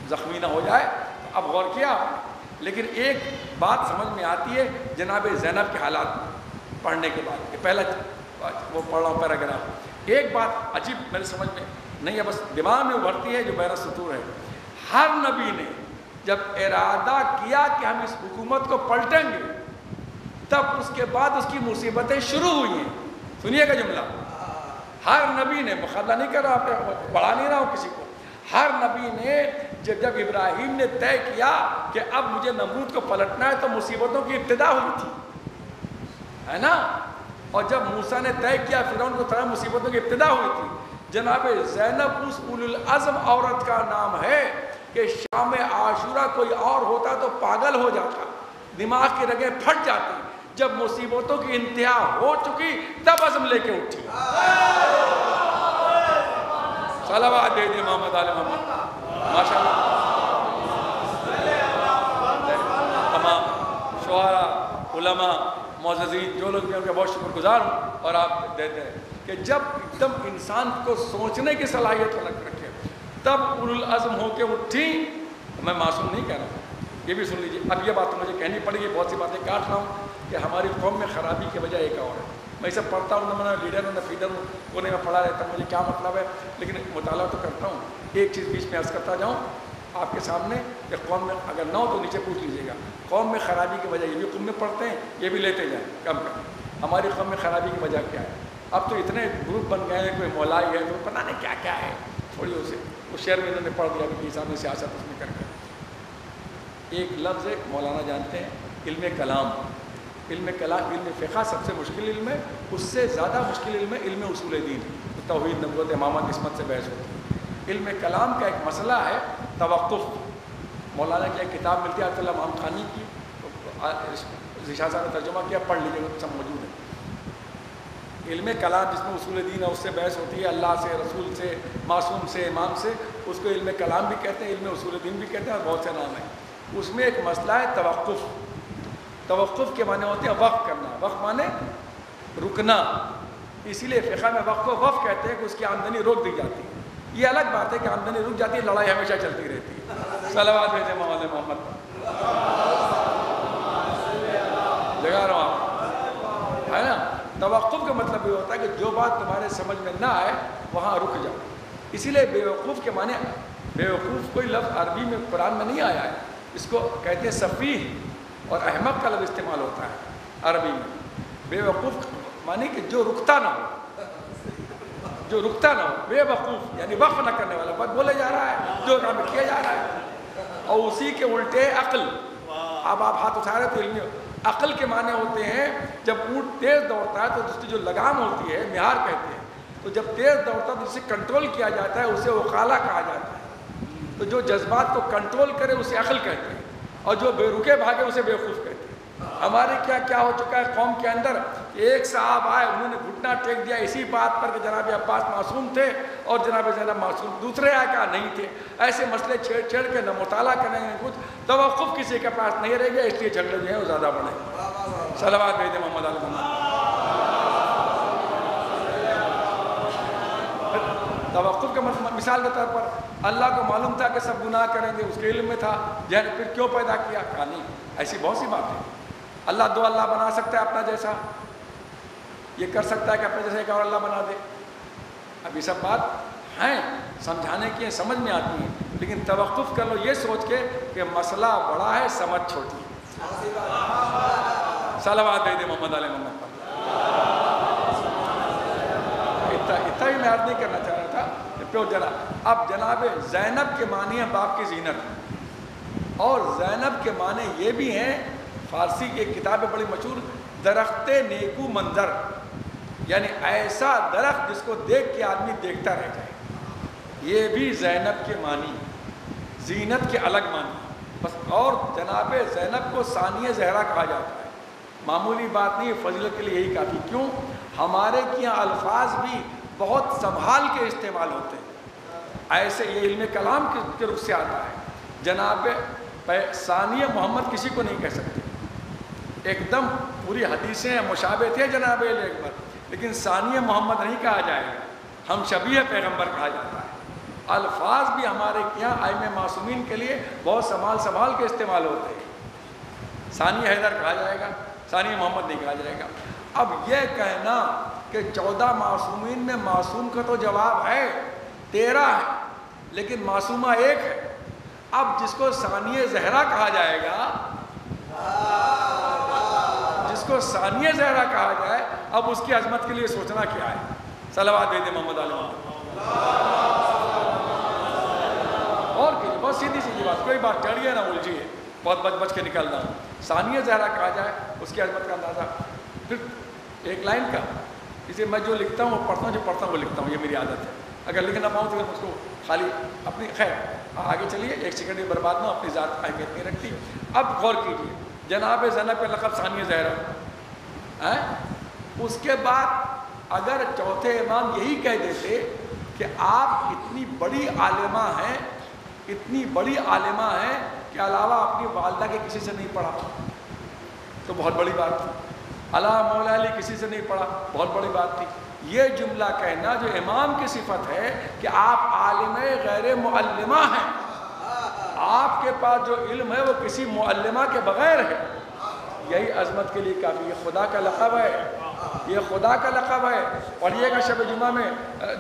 زخمی نہ ہو جائے۔ اب غور کیا آپ نے، لیکن ایک بات سمجھ میں آتی ہے جناب زینب کے حالات پڑھنے کے بعد، کہ پہلا وہ پڑھ رہا ہوں پیراگراف، ایک بات عجیب میرے سمجھ میں نہیں ہے، بس دماغ میں ابھرتی ہے جو بین السطور ہے۔ ہر نبی نے جب ارادہ کیا کہ ہم اس حکومت کو پلٹیں گے، تب اس کے بعد اس کی مصیبتیں شروع ہوئی ہیں۔ سنیے گا جملہ، ہر نبی نے، مخالفہ نہیں کر رہا، آپ بڑھا نہیں رہا ہوں کسی کو، ہر نبی نے جب ابراہیم نے طے کیا کہ اب مجھے نمرود کو پلٹنا ہے تو مصیبتوں کی ابتدا ہوئی تھی، ہے نا؟ اور جب موسیٰ نے طے کیا فرعون کو طرح مصیبتوں کی ابتدا ہوئی تھی۔ جناب زینب اس اولو العزم عورت کا نام ہے کہ شام عاشورہ کوئی اور ہوتا تو پاگل ہو جاتا، دماغ کی رگیں پھٹ جاتی، جب مصیبتوں کی انتہا ہو چکی تب عزم لے کے اٹھی۔ صلوات دے دے محمد آل محمد۔ ماشاءاللہ تمام شعراء، علماء، معززین جو لوگ بھی ان کا بہت شکر گزار ہوں، اور آپ دیتے ہیں کہ جب ایک دم انسان کو سوچنے کی صلاحیت رکھے تب اولو العزم ہو کے اٹھی۔ میں معصوم نہیں کہہ رہا ہوں، یہ بھی سن لیجیے۔ اب یہ بات تو مجھے کہنی پڑے گی، بہت سی باتیں کاٹ رہا ہوں کہ ہماری قوم میں خرابی کی وجہ ایک اور ہے۔ میں اسے پڑھتا ہوں، نہ میں لیڈر ہوں نہ فیڈر ہوں، کونے میں پڑھا رہتا ہوں، مجھے کیا مطلب ہے، لیکن مطالعہ تو کرتا ہوں۔ ایک چیز بیچ میں عرض کرتا جاؤں آپ کے سامنے کہ قوم میں اگر نہ ہو تو نیچے پوچھ لیجیے گا، قوم میں خرابی کی وجہ یہ بھی قوم میں پڑھتے ہیں، یہ بھی لیتے جائیں کم کم۔ ہماری قوم میں خرابی کی وجہ کیا ہے؟ اب تو اتنے گروپ بن گئے ہیں، کوئی مولائی ہے تو پتہ نہیں کیا کیا ہے، تھوڑی اسے اس شعر میں انہوں نے پڑھ دیا کہ صاحب نے سیاست اس میں کر کے۔ ایک لفظ ہے مولانا جانتے ہیں، علم کلام۔ علم کلام، علم فقہ سب سے مشکل علم ہے، اس سے زیادہ مشکل علم ہے علم اصول دین، توحید، نبوت، امامت، عصمت سے بحث ہوتی ہے۔ علم کلام کا ایک مسئلہ ہے توقف۔ مولانا کی ایک کتاب ملتی ہے عطا اللہ محمد کی، ذیشان صاحب نے ترجمہ کیا، پڑھ لیجیے، سب موجود ہے۔ علم کلام جس میں اصول دین ہے، اس سے بحث ہوتی ہے، اللہ سے، رسول سے، معصوم سے، امام سے، اس کو علم کلام بھی کہتے ہیں، علم اصول دین بھی کہتے ہیں، اور بہت سے نام ہیں۔ اس میں ایک مسئلہ ہے توقف۔ توقف کے معنی ہوتے ہیں وقف کرنا، وقف معنی رکنا، اسی لیے فقہ میں وقف کو وقف کہتے ہیں کہ اس کی آمدنی روک دی جاتی ہے۔ یہ الگ بات ہے کہ آمدنی رک جاتی ہے، لڑائی ہمیشہ چلتی رہتی ہے۔ صلوات بھیجیں محمد محمد جگہ رہا ہے نا۔ توقف کا مطلب یہ ہوتا ہے کہ جو بات تمہارے سمجھ میں نہ آئے وہاں رک جاؤ۔ اسی لیے بیوقوف کے معنی، بیوقوف کوئی لفظ عربی میں قرآن میں نہیں آیا ہے، اس کو کہتے ہیں سفیہ اور احمق کا لفظ استعمال ہوتا ہے عربی میں۔ بیوقوف معنی کہ جو رکتا نہ ہو، جو رکتا نہ ہو، بے وقوف یعنی وقف نہ کرنے والا، بات بولے جا رہا ہے، جو کام کیا جا رہا ہے۔ اور اسی کے الٹے عقل۔ اب آپ ہاتھ اٹھا رہے تو علمی عقل کے معنی ہوتے ہیں جب اونٹ تیز دوڑتا ہے تو اس کی جو لگام ہوتی ہے، مہار کہتے ہیں، تو جب تیز دوڑتا ہے تو اسے کنٹرول کیا جاتا ہے، اسے وقالہ کہا جاتا ہے۔ تو جو جذبات کو کنٹرول کرے اسے عقل کہتے ہیں، اور جو بے رکے بھاگے اسے بیوقوف کہتے ہیں۔ ہمارے کیا ہو چکا ہے قوم کے اندر، ایک صاحب آئے، انہوں نے گھٹنا ٹیک دیا اسی بات پر کہ جناب عباس معصوم تھے اور جناب زینب معصوم، دوسرے آئے کہا نہیں تھے۔ ایسے مسئلے چھیڑ چھیڑ کے نہ مطالعہ کریں گے، کچھ توقف کسی کے پاس نہیں رہ گیا، اس لیے جھگڑے جو ہیں وہ زیادہ بڑھے۔ صلوات بھیجیں محمد علی محمد۔ توقف کا مثال کے طور پر اللہ کو معلوم تھا کہ سب گناہ کریں گے، اس کے علم میں تھا، جہاں پھر کیوں پیدا کیا؟ کہا نہیں، ایسی بہت سی باتیں۔ اللہ دو اللہ بنا سکتا ہے اپنا جیسا، یہ کر سکتا ہے کہ اپنے جیسا ایک اور اللہ بنا دے۔ اب یہ سب بات ہیں سمجھانے کی، سمجھ میں آتی ہیں، لیکن توقف کر لو یہ سوچ کے کہ مسئلہ بڑا ہے، سمجھ چھوٹی ہے۔ صلوات دے دے محمد علیہ محمد پر۔ اتنا ہی میں عرض نہیں کرنا چاہ رہا تھا کہ پیو جناب۔ اب جناب زینب کے معنی ہے باپ کی زینت، اور زینب کے معنی یہ بھی ہیں، فارسی کی ایک کتاب ہے بڑی مشہور، درخت نیکو منظر، یعنی ایسا درخت جس کو دیکھ کے آدمی دیکھتا رہ جائے۔ یہ بھی زینب کے معنی، زینت کے الگ معنی بس۔ اور جناب زینب کو ثانیہ زہرا کہا جاتا ہے، معمولی بات نہیں، فضیلت کے لیے یہی کافی۔ کیوں؟ ہمارے یہاں الفاظ بھی بہت سنبھال کے استعمال ہوتے ہیں، ایسے یہ علم کلام کے رخ سے آتا ہے۔ جناب ثانیہ محمد کسی کو نہیں کہہ سکتے، ایک دم پوری حدیثیں مشابہ تھے جناب اکبر، لیکن ثانیہ محمد نہیں کہا جائے گا، ہم شبیہ پیغمبر کہا جاتا ہے۔ الفاظ بھی ہمارے یہاں ائمہ معصومین کے لیے بہت سنبھال کے استعمال ہوتے ہیں۔ ثانیہ حیدر کہا جائے گا، ثانیہ محمد نہیں کہا جائے گا۔ اب یہ کہنا کہ 14 معصومین میں معصوم کا تو جواب ہے 13 ہے، لیکن معصومہ ایک ہے۔ اب جس کو ثانیہ زہرا کہا جائے گا، جس کو ثانیہ زہرا کہا جائے، اب اس کی عظمت کے لیے سوچنا کیا ہے۔ صلوات دے دے محمد علیہ محمد۔ اور بہت سیدھی سیدھی بات، کوئی بات ٹڑیے نہ الجھیے، بہت بچ کے نکلنا۔ ثانیہ زہرا کہا جائے، اس کی عظمت کا اندازہ۔ پھر ایک لائن کا، اسے میں جو لکھتا ہوں وہ پڑھتا ہوں، جو پڑھتا ہوں وہ لکھتا ہوں، یہ میری عادت ہے۔ اگر لکھنا پاؤں تو اس کو خالی اپنی خیر آگے چلیے، 1 سیکنڈ بھی برباد نہ، اپنی ذات اہمیت نہیں رکھتی۔ اب غور کیجیے، جناب زینب پہ لقب ثانیہ زہرا، اس کے بعد اگر چوتھے امام یہی کہہ دیتے کہ آپ اتنی بڑی عالمہ ہیں، اتنی بڑی عالمہ ہیں کہ علاوہ اپنی والدہ کے کسی سے نہیں پڑھا، تو بہت بڑی بات تھی۔ علاوہ مولا علی کسی سے نہیں پڑھا، بہت بڑی بات تھی۔ یہ جملہ کہنا جو امام کی صفت ہے کہ آپ عالم غیر معلمہ ہیں، آپ کے پاس جو علم ہے وہ کسی معلمہ کے بغیر ہے، یہی عظمت کے لیے کافی۔ یہ خدا کا لقب ہے، یہ خدا کا لقب ہے۔ اور یہ کہ شب جمعہ میں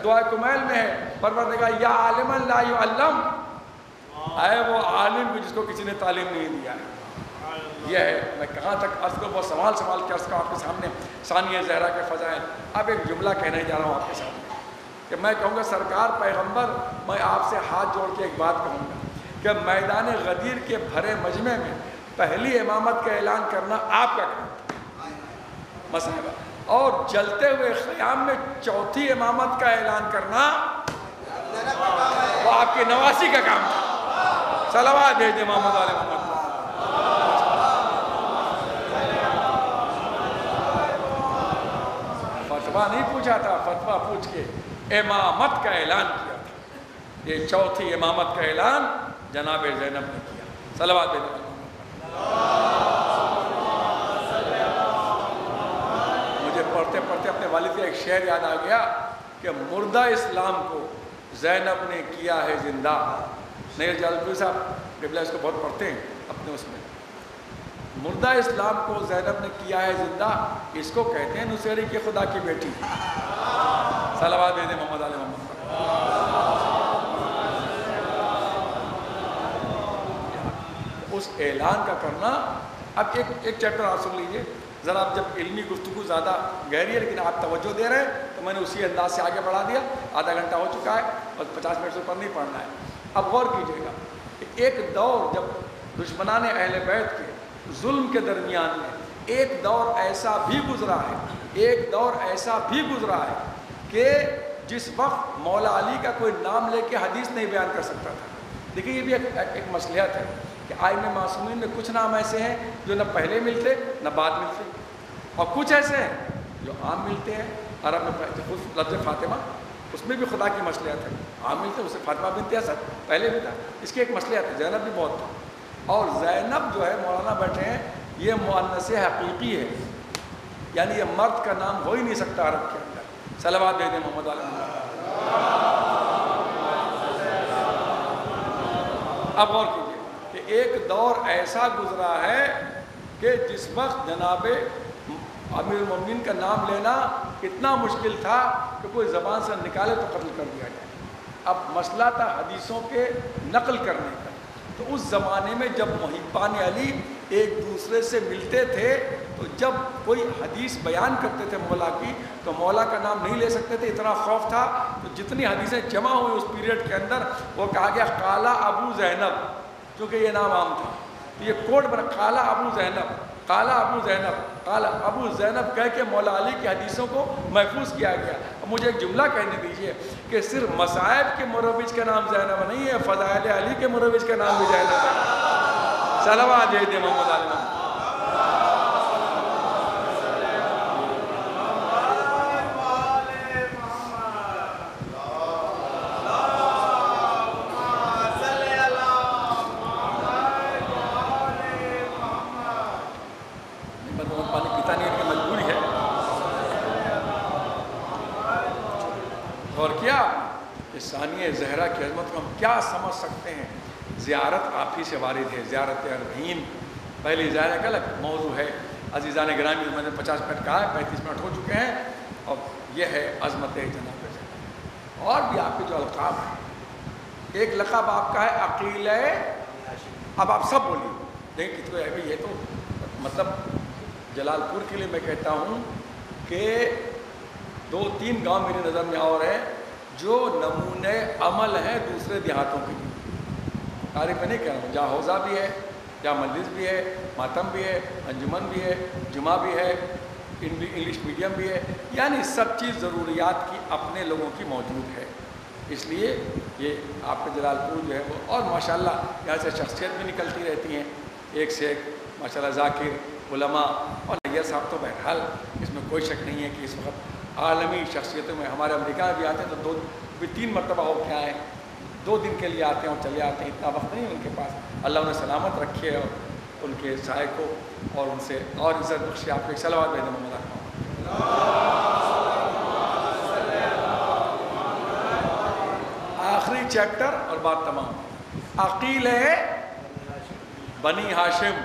دعائے کمیل میں ہے، پروردگار یا عالما لا یعلم، اے وہ عالم جس کو کسی نے تعلیم نہیں دیا ہے۔ یہ ہے، میں کہاں تک عرض کو بہت سوال کے عرض کا آپ کے سامنے ثانیہ زہرا کے فضائل۔ اب ایک جملہ کہنے جا رہا ہوں آپ کے سامنے کہ میں کہوں گا سرکار پیغمبر، میں آپ سے ہاتھ جوڑ کے ایک بات کہوں گا کہ میدان غدیر کے بھرے مجمع میں پہلی امامت کا اعلان کرنا آپ کا کام مسائبہ، اور جلتے ہوئے خیام میں چوتھی امامت کا اعلان کرنا وہ آپ کی نواسی کا کام تھا۔ صلوات بھیج دیں محمد علیہ محمد۔ فتویٰ نہیں پوچھا تھا، فتویٰ پوچھ کے امامت کا اعلان کیا تھا۔ یہ چوتھی امامت کا اعلان جناب زینب نے کیا۔ صلوات بھیج دیں۔ مجھے پڑھتے پڑھتے اپنے والد کا ایک شعر یاد آ گیا کہ مردہ اسلام کو زینب نے کیا ہے زندہ۔ نیر جلالپوری صاحب قبلہ اس کو بہت پڑھتے ہیں اپنے اس میں۔ مردہ اسلام کو زینب نے کیا ہے زندہ، اس کو کہتے ہیں نصیری کی خدا کی بیٹی۔ صلوات بھیج دیں محمد علیہ محمد۔ اس اعلان کا کرنا، اب ایک چیپٹر آپ سن لیجئے ذرا۔ اب جب علمی گفتگو زیادہ گہری ہے لیکن آپ توجہ دے رہے ہیں تو میں نے اسی انداز سے آگے بڑھا دیا۔ آدھا گھنٹہ ہو چکا ہے اور 50 منٹ سے اوپر نہیں پڑھنا ہے۔ اب غور کیجئے گا کہ ایک دور جب دشمنان اہل بیت کے ظلم کے درمیان میں ایک دور ایسا بھی گزرا ہے، ایک دور ایسا بھی گزرا ہے کہ جس وقت مولا علی کا کوئی نام لے کے حدیث نہیں بیان کر سکتا تھا۔ دیکھیے یہ بھی ایک مصلحت ہے کہ آئمہ معصومین میں کچھ نام ایسے ہیں جو نہ پہلے ملتے نہ بعد ملتے، اور کچھ ایسے ہیں جو عام ملتے ہیں۔ عرب میں لفظ فاطمہ، اس میں بھی خدا کی مصلحت ہے، عام ملتے ہیں، اسے فاطمہ بنت اسد پہلے بھی تھا، اس کی ایک مصلحت ہے۔ زینب بھی بہت تھا، اور زینب جو ہے مولانا بیٹھے ہیں یہ مؤنث حقیقی ہے، یعنی یہ مرد کا نام ہو ہی نہیں سکتا عرب کے اندر۔ صلوات دے دیں محمد علیہ۔ اب غور کیجیے کہ ایک دور ایسا گزرا ہے کہ جس وقت جناب امیر المومنین کا نام لینا اتنا مشکل تھا کہ کوئی زبان سے نکالے تو قتل کر دیا جائے۔ اب مسئلہ تھا حدیثوں کے نقل کرنے کا، تو اس زمانے میں جب محبان علی ایک دوسرے سے ملتے تھے تو جب کوئی حدیث بیان کرتے تھے مولا کی تو مولا کا نام نہیں لے سکتے تھے، اتنا خوف تھا۔ تو جتنی حدیثیں جمع ہوئی اس پیریڈ کے اندر وہ کہا گیا قال ابو زینب، کیونکہ یہ نام عام تھا، تو یہ کوڈ بنا قال ابو زینب، قال ابو زینب، قال ابو زینب کہہ کے مولا علی کی حدیثوں کو محفوظ کیا گیا۔ اب مجھے ایک جملہ کہنے دیجئے کہ صرف مصائب کے مروج کا نام زینب نہیں ہے، فضائل علی کے مروج کا نام بھی زینب ہے۔ صلوات دے دیں محمد علیہ۔ پانی پیتا نہیں ہے، مجبوری ہے۔ اور کیا کہ ثانیہ زہرا کی عظمت کو ہم کیا سمجھ سکتے ہیں؟ زیارت آپ ہی سے وارد ہے، زیارت اربعین۔ پہلی زیارت کا الگ موضوع ہے۔ عزیزان گرامی، میں نے 50 منٹ کہا ہے، 35 منٹ ہو چکے ہیں، اور یہ ہے عظمت جناب زینب۔ اور بھی آپ کے جو القاب ہیں، ایک لقب آپ کا ہے عقیل۔ اب آپ سب بولیے، دیکھیں کتنے ہے یہ تو مطلب جلال پور کے لیے میں کہتا ہوں کہ 2-3 گاؤں میری نظر میں اور ہیں جو نمونے عمل ہیں دوسرے دیہاتوں کے لیے۔ تعریف میں نہیں کہہ رہا ہوں، جہاں حوضہ بھی ہے، جہاں مجلس بھی ہے، ماتم بھی ہے، انجمن بھی ہے، جمعہ بھی ہے، انگلش میڈیم بھی ہے، یعنی سب چیز ضروریات کی اپنے لوگوں کی موجود ہے۔ اس لیے یہ آپ کے جلال پور جو ہے وہ، اور ماشاءاللہ یہاں سے شخصیت بھی نکلتی رہتی ہیں، ایک سے ایک ماشاءاللہ ذاکر علماء، اور نیّر صاحب تو بہرحال اس میں کوئی شک نہیں ہے کہ اس وقت عالمی شخصیتوں میں، ہمارے امریکہ میں بھی آتے ہیں تو 2-3 مرتبہ ہو کے آئے، 2 دن کے لیے آتے ہیں اور چلے آتے ہیں، اتنا وقت نہیں ان کے پاس، اللہ انہیں سلامت رکھے اور ان کے سائے کو اور ان سے اور عزت بخشے۔ آپ کو ایک صلوات بھیجیں محمد۔ آخری چیپٹر اور بات تمام، عقیل بنی ہاشم،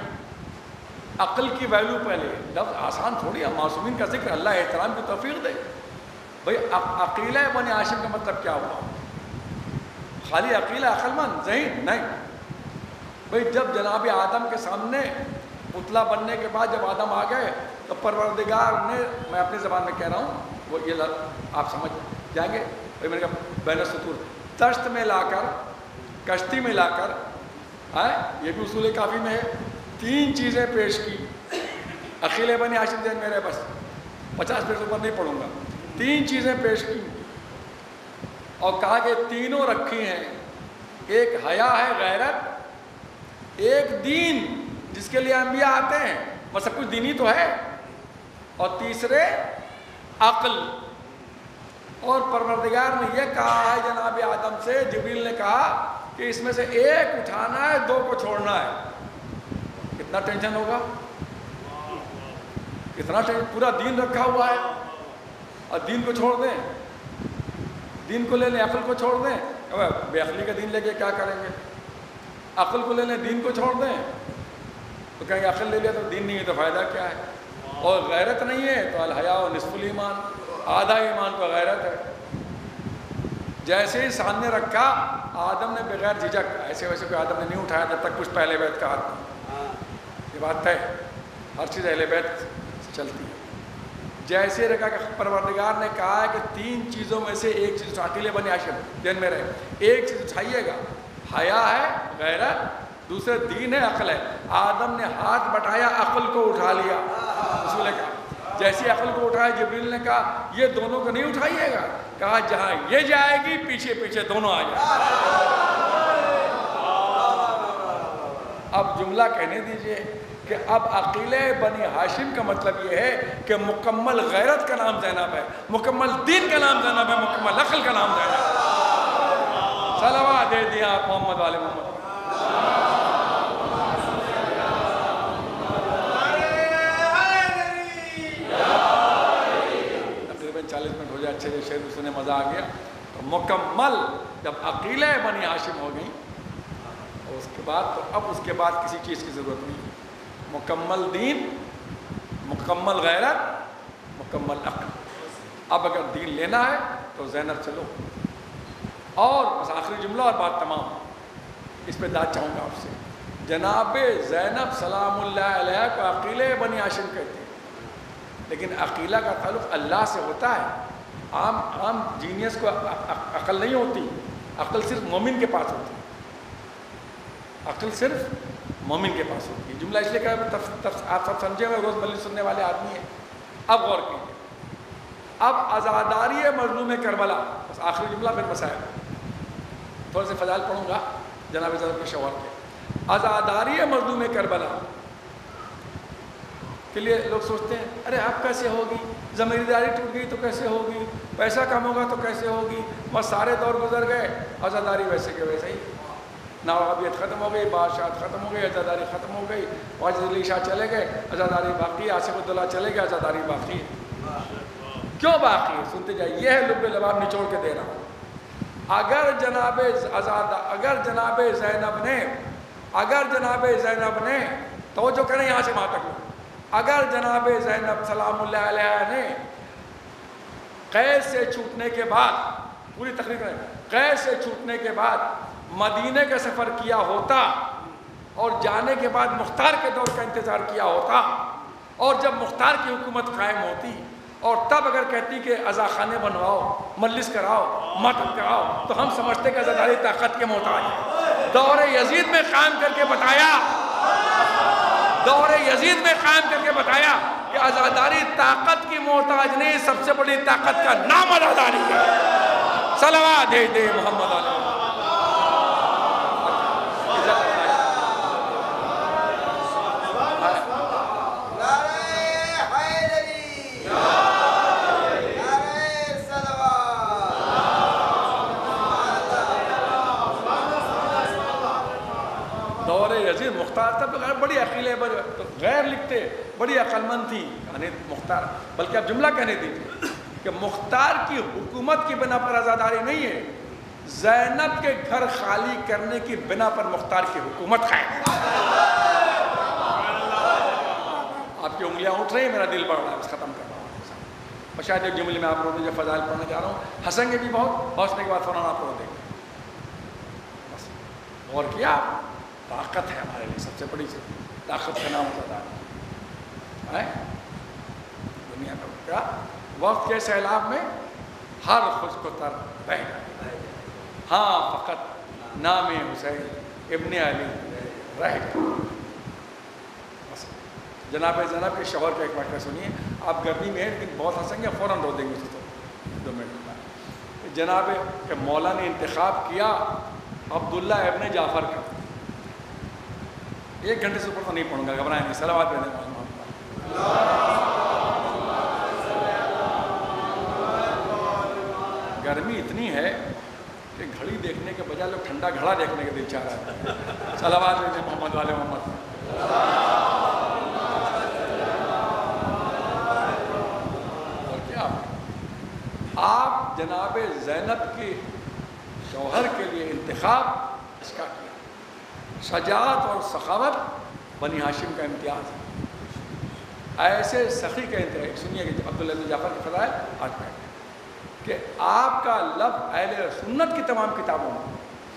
عقل کی ویلیو پہلے، لفظ آسان تھوڑی ہے، معصومین کا ذکر، اللہ احترام کی توفیق دے بھئی۔ عقیلہ بنی ہاشم کا مطلب کیا ہوا؟ خالی عقیلہ عقل مند ذہین نہیں بھئی، جب جناب آدم کے سامنے پتلا بننے کے بعد جب آدم آ گئے تو پروردگار نے، میں اپنی زبان میں کہہ رہا ہوں، وہ یہ آپ سمجھ جائیں گے بھئی، میں نے کہا بین السطور، تشت میں لا کر، کشتی میں لا کر، یہ بھی اصول کافی میں ہے، 3 چیزیں پیش کی۔ عقیلہ بنی ہاشم ذہن میں رہے، بس 50 پیج اوپر نہیں پڑھوں گا۔ 3 چیزیں پیش کی اور کہا کہ تینوں رکھی ہیں، ایک حیا ہے، غیرت، ایک دین جس کے لیے انبیاء آتے ہیں، بس سب کچھ دینی تو ہے، اور تیسرے عقل۔ اور پروردگار نے یہ کہا ہے جناب آدم سے، جبریل نے کہا کہ اس میں سے ایک اٹھانا ہے، 2 کو چھوڑنا ہے۔ کتنا ٹینشن ہوگا، کتنا ٹینشن، پورا دین رکھا ہوا ہے اور دین کو چھوڑ دیں، دین کو لے لیں، عقل کو چھوڑ دیں، بے عقلی کا دین لے کے کیا کریں گے؟ عقل کو لے لیں، دین کو چھوڑ دیں تو کہیں گے عقل لے لیا تو دین نہیں ہے تو فائدہ کیا ہے؟ اور غیرت نہیں ہے تو الحیاء نصف الایمان، آدھا ایمان تو غیرت ہے۔ جیسے ہی سامنے رکھا، آدم نے بغیر جھجک، ایسے ویسے کوئی آدم نے نہیں اٹھایا جب تک کچھ پہلے بیت کا ہاتھ نہیں، یہ بات ہے، ہر چیز اہل بیت سے چلتی ہے۔ جیسے رکھا کہ پروردگار نے کہا ہے کہ 3 چیزوں میں سے ایک چیز، عقیلہ بنی ہاشم دین میں رہے، ایک چیز اٹھائیے گا، حیا ہے، غیرت، دوسرے دین ہے، عقل ہے۔ آدم نے ہاتھ بٹایا، عقل کو اٹھا لیا، رسول نے کہا جیسے عقل کو اٹھایا، جبریل نے کہا یہ دونوں کو نہیں اٹھائیے گا، کہا جہاں یہ جائے گی پیچھے پیچھے دونوں آ جائیں۔ اب جملہ کہنے دیجئے کہ اب عقیلہ بنی ہاشم کا مطلب یہ ہے کہ مکمل غیرت کا نام زینب ہے، مکمل دین کا نام زینب ہے، مکمل عقل کا نام زینب ہے۔ صلوات دے دیا آپ محمد والے محمد۔ تقریباً 40 منٹ ہو جائے، اچھے سے شعر سنے، مزہ آ گیا۔ تو مکمل جب عقیلہ بنی ہاشم ہو گئی اور اس کے بعد تو اب اس کے بعد کسی چیز کی ضرورت نہیں، مکمل دین، مکمل غیرت، مکمل عقل۔ اب اگر دین لینا ہے تو زینب چلو۔ اور بس آخری جملہ اور بات تمام، اس پہ داد چاہوں گا آپ سے، جناب زینب سلام اللہ علیہ کو عقیلہ بنی ہاشم کہتے ہیں، لیکن عقیلہ کا تعلق اللہ سے ہوتا ہے۔ عام جینیس کو عقل نہیں ہوتی، عقل صرف مومن کے پاس ہوتی ہے، عقل صرف مومن کے پاس ہوتی ہے۔ جملہ اس لیے کہ آپ سب سمجھے ہوئے، روز مجلس سننے والے آدمی ہیں۔ اب غور کیجیے، اب عزاداری مظلوم کربلا، بس آخری جملہ پھر مسائل، تھوڑے سے فضائل پڑھوں گا جناب زینب کے شوہر کے۔ عزاداری مظلوم کربلا کے لیے لوگ سوچتے ہیں ارے اب کیسے ہوگی، ضمیرداری ٹوٹ گئی تو کیسے ہوگی، پیسہ کم ہوگا تو کیسے ہوگی، بس سارے دور گزر گئے، عزاداری ویسے کے ویسے ہی، نوابیت ختم ہو گئی، بادشاہت ختم ہو گئی، عزاداری ختم ہو گئی، واجد علی شاہ چلے گئے، عزاداری باقی ہے، آصف الدولہ چلے گئے، عزاداری باقی ہے۔ کیوں باقی ہے؟ سنتے جائیے، یہ ہے لب لباب نچوڑ کے دے رہا ہوں۔ اگر جناب زینب نے توجہ کریں یہاں سے وہاں تک، اگر جناب زینب سلام اللہ علیہ نے قید سے چھوٹنے کے بعد، پوری تقریر کریں، قید سے چھوٹنے کے بعد مدینے کا سفر کیا ہوتا اور جانے کے بعد مختار کے دور کا انتظار کیا ہوتا، اور جب مختار کی حکومت قائم ہوتی اور تب اگر کہتی کہ عزا خانے بنواؤ، مجلس کراؤ، ماتم کراؤ، تو ہم سمجھتے کہ عزاداری طاقت کے محتاج ہے۔ دور یزید میں قائم کر کے بتایا، دور یزید میں قائم کر کے بتایا کہ عزاداری طاقت کی محتاج نہیں، سب سے بڑی طاقت کا نام عزاداری ہے۔ صلوات دے محمد علیہ دور یزید مختار تب بڑی عقیلے غیر لکھتے بڑی عقل مند تھی مختار، بلکہ اب جملہ کہنے دیجیے کہ مختار کی حکومت کی بنا پر عزاداری نہیں ہے، زینب کے گھر خالی کرنے کی بنا پر مختار کی حکومت ہے۔ آپ کی انگلیاں اٹھ رہی ہیں، میرا دل بڑھ رہا ہے، بس ختم کر رہا ہوں۔ اور شاید ایک جملے میں آپ لوگوں جو فضائل پڑھنے جا رہا ہوں، ہنسیں گے بھی بہت، ہنسنے کے بعد فوراً آپ رو دیں گے۔ بس غور کیا آپ، طاقت ہے ہمارے لیے سب سے بڑی چیز، طاقت کا نام ہوتا ہے دنیا کا کیا وقت کے سیلاب میں ہر خوش کو تر بہ گئے، ہاں فقط نام حسین ابن علی رہ گئے۔ بس جناب زینب کے شوہر کا ایک واقعہ سنیے، آپ گرمی میں ہیں لیکن بہت ہنسیں گے، فوراً رو دیں گے اس کو 2 منٹ میں۔ جناب کہ مولا نے انتخاب کیا عبداللہ ابن جعفر کا، 1 گھنٹے سے اوپر تو نہیں پڑھوں گا، گھبرائیں نہیں، صلوات پڑھیں گے۔ گرمی اتنی ہے کہ گھڑی دیکھنے کے بجائے لوگ ٹھنڈا گھڑا دیکھنے کے دل چاہ رہا ہے۔ صلوات پڑھیں محمد والے محمد۔ اور کیا آپ جناب زینب کے شوہر کے لیے انتخاب اس کا کیا، شجاعت اور سخاوت بنی ہاشم کا امتیاز ہے، ایسے سخی کا انتخاب۔ سنیے کہ عبداللہ بن جعفر کی فضائل آج پڑھیں کہ آپ کا لفظ اہل سنت کی تمام کتابوں میں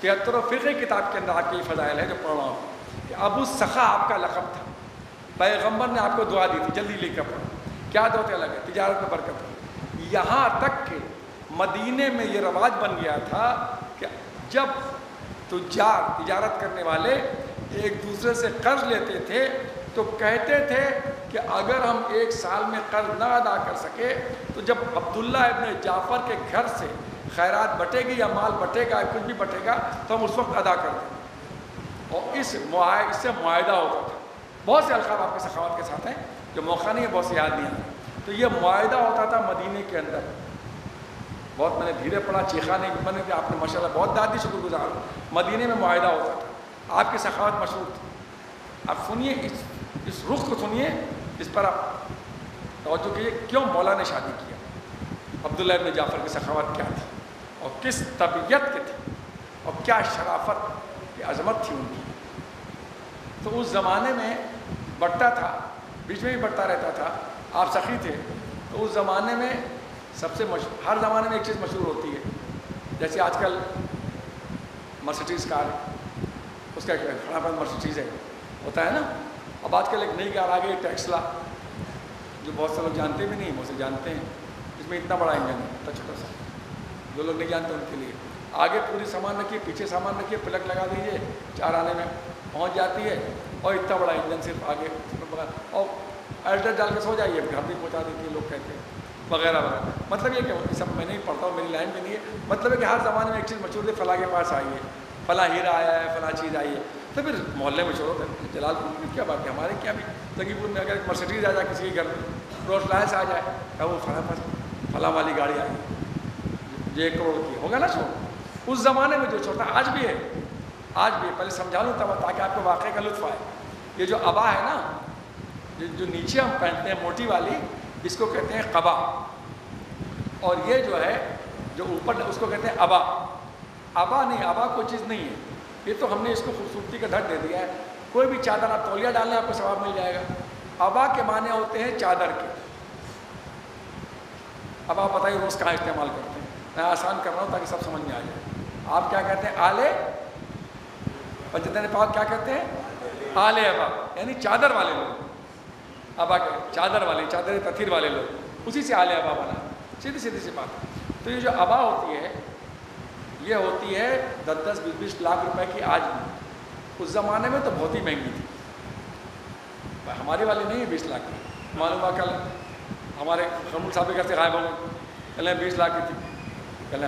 73 فقہ کتاب کے اندر آپ کی فضائل ہے جو پڑھ رہا ہوں کہ ابو سخا آپ کا لقب تھا، پیغمبر نے آپ کو دعا دی تھی، جلدی لکھ کر پڑھو، کیا دعا لگے، تجارت میں برکت ہو۔ یہاں تک کہ مدینے میں یہ رواج بن گیا تھا کہ جب تجارت کرنے والے ایک دوسرے سے قرض لیتے تھے تو کہتے تھے کہ اگر ہم 1 سال میں قرض نہ ادا کر سکے تو جب عبداللہ ابن جعفر کے گھر سے خیرات بٹے گی یا مال بٹے گا یا کچھ بھی بٹے گا تو ہم اس وقت ادا کر دیں، اور اس سے معاہدہ ہوتا تھا۔ بہت سے القاب آپ کے سخاوت کے ساتھ ہیں جو موقع نہیں ہے، بہت سے یاد نہیں آتے، تو یہ معاہدہ ہوتا تھا مدینے کے اندر۔ بہت میں نے دھیرے پڑھا، چیخا نہیں، میں نے کہ آپ نے ماشاءاللہ بہت دادی شکر گزار ہوں۔ مدینے میں معاہدہ ہوتا تھا، آپ کی سخاوت مشہور تھی۔ آپ سنیے اس رخ کو سنیے، اس پر آپ توجہ کیجیے، کیوں مولا نے شادی کیا، عبداللہ ابن جعفر کی سخاوت کیا تھی اور کس طبیعت کے تھی اور کیا شرافت کی عظمت تھی ان کی۔ تو اس زمانے میں بٹتا تھا، بیچ میں بھی بٹتا رہتا تھا، آپ سخی تھے، تو اس زمانے میں سب سے ہر زمانے میں ایک چیز مشہور ہوتی ہے، جیسے آج کل مرسیڈیز کار ہے، اس کا کھڑا پن مرسیڈیز ہے ہوتا ہے نا۔ اب آج کل ایک نئی کار آ گئی ٹیسلا، جو بہت سے لوگ جانتے بھی نہیں، بہت سے جانتے ہیں، اس میں اتنا بڑا انجن ہے، اتنا چھوٹا سا، جو لوگ نہیں جانتے ان کے لیے آگے پوری سامان رکھیے، پیچھے سامان رکھیے، پلک لگا دیجیے، 4 آنے میں پہنچ جاتی ہے، اور اتنا بڑا انجن صرف آگے، اور ایڈریس ڈال کے سو جائیے، گھر بھی پہنچا دیتی ہے، لوگ کہتے ہیں وغیرہ وغیرہ۔ مطلب یہ کہ یہ سب میں نہیں پڑھتا ہوں، میری لائن میں نہیں ہے، مطلب ہے کہ ہر زمانے میں ایک چیز مشہور ہے، فلاں کے پاس آئیے، فلاں ہیرا آیا ہے، فلاں چیز آئی ہے، تو پھر محلے میں چھوڑو، جلال پور میں کیا بات ہے، ہمارے کیا بھی زنگی پور میں اگر ایک مرسیڈیز آ جائے کسی کے گھر میں، روز لائنس آ جائے کہ وہ فلاں والی گاڑی آئی جو 1 کروڑ کی ہوگا نا چھوڑ، اس زمانے میں جو چھوٹا آج بھی ہے، آج بھی پہلے سمجھا لوں تب تاکہ آپ کو واقعے کا لطف آئے۔ یہ جو ابا ہے نا، جو نیچے ہم پہنتے ہیں موٹی والی، اس کو کہتے ہیں قبا، اور یہ جو ہے جو اوپر اس کو کہتے ہیں ابا۔ ابا نہیں، ابا کوئی چیز نہیں ہے، یہ تو ہم نے اس کو خوبصورتی کا ڈھک دے دیا ہے۔ کوئی بھی چادر آپ تولیہ ڈالیں آپ کو ثواب مل جائے گا۔ ابا کے معنی ہوتے ہیں چادر کے۔ اب آپ بتائیے روز کہاں استعمال کرتے ہیں، میں آسان کر رہا ہوں تاکہ سب سمجھ میں آ جائے۔ آپ کیا کہتے ہیں، آلے پنجتن پاک کیا کہتے ہیں، آلے ابا، یعنی چادر والے لوگ، ابا کے چادر والے، چادر تطہیر والے لوگ، اسی سے آلے ابا بنا، سیدھی سی بات۔ تو یہ جو ابا ہوتی ہے یہ ہوتی ہے 10-10 20-20 لاکھ روپے کی آج بھی، اس زمانے میں تو بہت ہی مہنگی تھی، ہماری والی نہیں ہے 20 لاکھ کی۔ معلوم ہے کل ہمارے خمول صاحب کے گھر سے غائب ہو گئے، کل 20 لاکھ کی تھی، کل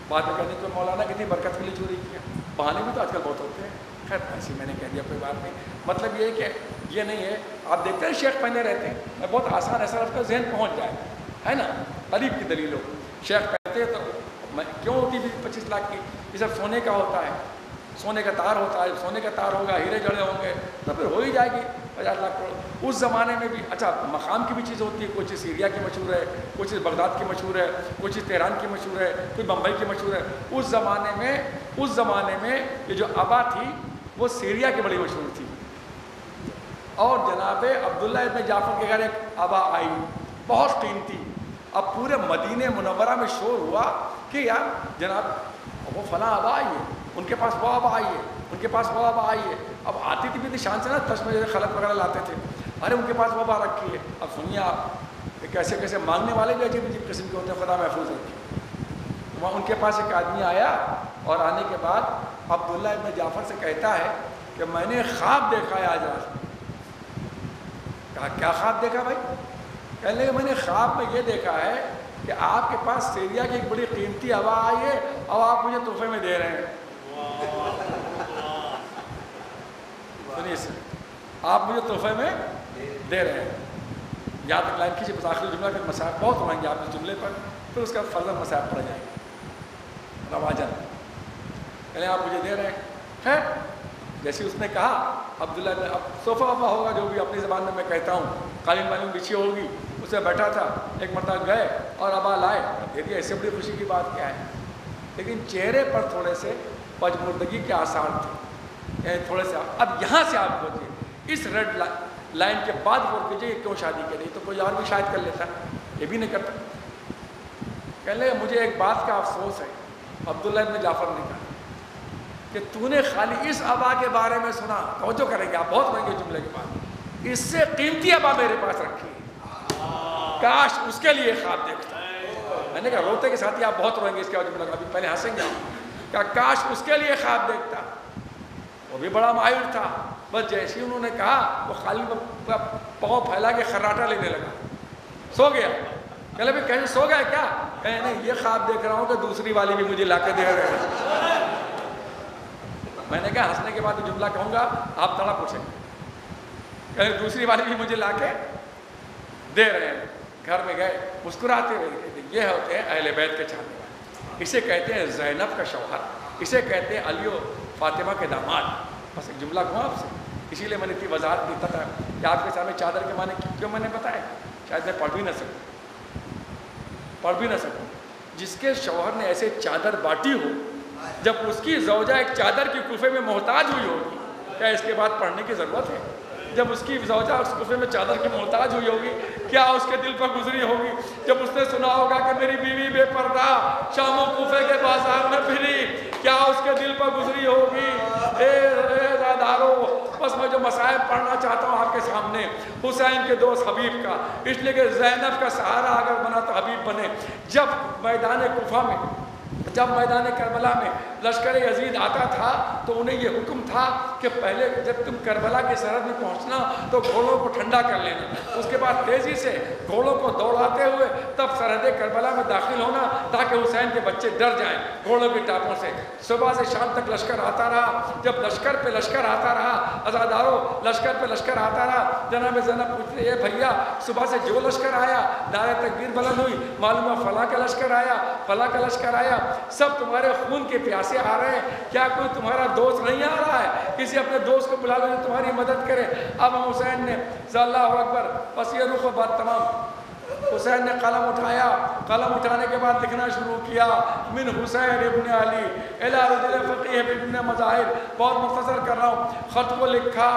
بعد میں کہنے کو مولانا کتنی برکت کے لیے چوری کیا. بہانے بھی تو آج کل بہت ہوتے ہیں. خیر ایسی میں نے کہہ دیا کوئی بات نہیں. مطلب یہ ہے کہ یہ نہیں ہے. آپ دیکھتے ہیں شیخ پہنے رہتے ہیں, میں بہت آسان ایسا لگتا ہے ذہن پہنچ جائے, ہے نا, قریب کی دلیل ہو. شیخ پہنتے ہیں تو کیوں ہوتی 25 لاکھ کی؟ یہ سب سونے کا ہوتا ہے, سونے کا تار ہوتا ہے. سونے کا تار ہوگا, ہیرے جڑے ہوں گے, تو پھر ہو ہی جائے گی 50 لاکھ کروڑ. اس زمانے میں بھی اچھا مقام کی بھی چیز ہوتی ہے. کوئی چیز سیریا کی مشہور ہے, کوئی چیز بغداد کی مشہور ہے, کوئی چیز تہران کی مشہور ہے, کوئی بمبئی کی مشہور ہے. اس زمانے میں یہ جو ابا تھی وہ سیریا کی بڑی مشہور تھی. اور جناب عبداللہ ابن جعفر کے گھر ایک ابا آئی بہت قیمتی. اب پورے مدینہ منورہ میں شور ہوا کہ یار جناب وہ فلاں ابا آئی ہے, ان کے پاس وہ ابا آئی ہے, ان کے پاس وہ ابا آئی ہے. اب آتی تھی بھی شان سے نا, تش میں جیسے خلق وغیرہ لاتے تھے, ارے ان کے پاس وہ ابا رکھی ہے. اب سنیے آپ کیسے کیسے مانگنے والے بھی عجیب عجیب قسم کے ہوتے ہیں, خدا محفوظ رکھے. وہاں ان کے پاس ایک آدمی آیا اور آنے کے بعد عبداللہ ابن جعفر سے کہتا ہے کہ میں نے خواب دیکھا ہے آج رات. کہا کیا خواب دیکھا بھائی؟ کہنے لگے میں نے خواب میں یہ دیکھا ہے کہ آپ کے پاس سیریا کی ایک بڑی قیمتی ابا آئی ہے اور آپ مجھے تحفے میں دے رہے ہیں. سنیے سر, آپ مجھے تحفے میں دے رہے ہیں. یہاں تک لائن کیجیے, بس آخری جملہ پھر مسائل بہت ہوئیں گے آپ اس جملے پر, پھر اس کا فضل مسائل پڑ جائیں گے. رواجن کہنے آپ مجھے دے رہے ہیں. خیر جیسے اس نے کہا عبداللہ نے, اب صوفہ وفا ہوگا جو بھی اپنی زبان میں کہتا ہوں, قالین والین بچھی ہوگی, اس میں بیٹھا تھا. ایک مرتبہ گئے اور ابا لائے, دے دیا. اس سے بڑی خوشی کی بات کیا ہے؟ لیکن چہرے پر تھوڑے سے پجمردگی کے آثار تھے, تھوڑے سے. اب یہاں سے آپ سوچیے, اس ریڈ لائن کے بعد غور کیجیے کہ کیوں شادی کی. تو کوئی اور بھی شاید کر لیتا, یہ بھی نہیں کرتا. کہنے لگے مجھے ایک بات کا افسوس ہے. عبداللہ ابن جعفر نے کہا کہ تو نے خالی اس ابا کے بارے میں سنا, توجہ کریں گے آپ, بہت مہنگے جملے کے بعد, اس سے قیمتی ابا میرے پاس رکھی ہے, کاش اس کے لیے خواب دیکھتا. میں نے کہا روتے کے ساتھ ہی آپ بہت روئیں گے اس کے بعد جملہ, ابھی پہلے ہنسیں گے آپ. کہا کاش اس کے لیے خواب دیکھتا. وہ بھی بڑا مایوس تھا. بس جیسے ہی انہوں نے کہا وہ خالی پاؤں پھیلا کے خراٹا لینے لگا, سو گیا. کہلے بھائی کہیں سو گیا کیا؟ کہے نہیں, یہ خواب دیکھ رہا ہوں کہ دوسری والی بھی مجھے لا کے دے رہے ہیں. میں نے کہا ہنسنے کے بعد جملہ کہوں گا آپ تھوڑا پوچھیں گے. کہیں دوسری والی بھی مجھے لا کے دے رہے ہیں. گھر میں گئے مسکراتے ہوئے, یہ ہوتے ہیں اہل بیت کے چاہنے والے. اسے کہتے ہیں زینب کا شوہر, اسے کہتے ہیں علی و فاطمہ کے داماد. بس ایک جملہ کہوں آپ سے, اسی لیے میں نے اتنی وضاحت کی تھا کہ آپ کے سامنے چادر کے معنی کیوں میں نے بتایا, شاید میں پڑھ بھی نہ سکوں. جس کے شوہر نے ایسے چادر باٹی ہو, جب اس کی زوجہ ایک چادر کی کفے میں محتاج ہوئی ہوگی, کیا اس کے بعد پڑھنے کی ضرورت ہے؟ جب اس کی زوجہ اس کفے میں چادر کی محتاج ہوئی ہوگی, کیا اس کے دل پر گزری ہوگی؟ جب اس نے سنا ہوگا کہ میری بیوی بے پردہ شام و کوفے کے بازار میں پھری, کیا اس کے دل پر گزری ہوگی؟ بس میں جو مسائل پڑھنا چاہتا ہوں آپ کے سامنے, حسین کے دوست حبیب کا, اس لیے کہ زینب کا سہارا اگر بنا تو حبیب بنے. جب میدان کوفہ میں, جب میدان کربلا میں لشکر یزید آتا تھا تو انہیں یہ حکم تھا کہ پہلے جب تم کربلا کی سرحد میں پہنچنا تو گھوڑوں کو ٹھنڈا کر لینا, اس کے بعد تیزی سے گھوڑوں کو دوڑاتے ہوئے تب سرحد کربلا میں داخل ہونا تاکہ حسین کے بچے ڈر جائیں گھوڑوں کی ٹاپوں سے. صبح سے شام تک لشکر آتا رہا. جب لشکر پہ لشکر آتا رہا, عزاداروں لشکر پہ لشکر آتا رہا, جناب زینب پوچھتے ہیں بھیا صبح سے جو لشکر آیا نعرہ تکبیر بلند ہوئی, معلوم ہے فلاں کا لشکر آیا, فلاں کا لشکر آیا, سب تمہارے خون کے پیاسے آ رہے ہیں, کیا کوئی تمہارا دوست نہیں آ رہا ہے؟ کسی اپنے دوست کو بلا لو جو تمہاری مدد کرے. اب حسین نے اللہ اکبر, بس یہ رخ و بات تمام. حسین نے قلم اٹھایا, قلم اٹھانے کے بعد لکھنا شروع کیا, من حسین ابن علی الی رجل فقیہ ابن مظاہر. بہت مختصر کر رہا ہوں. خط کو لکھا,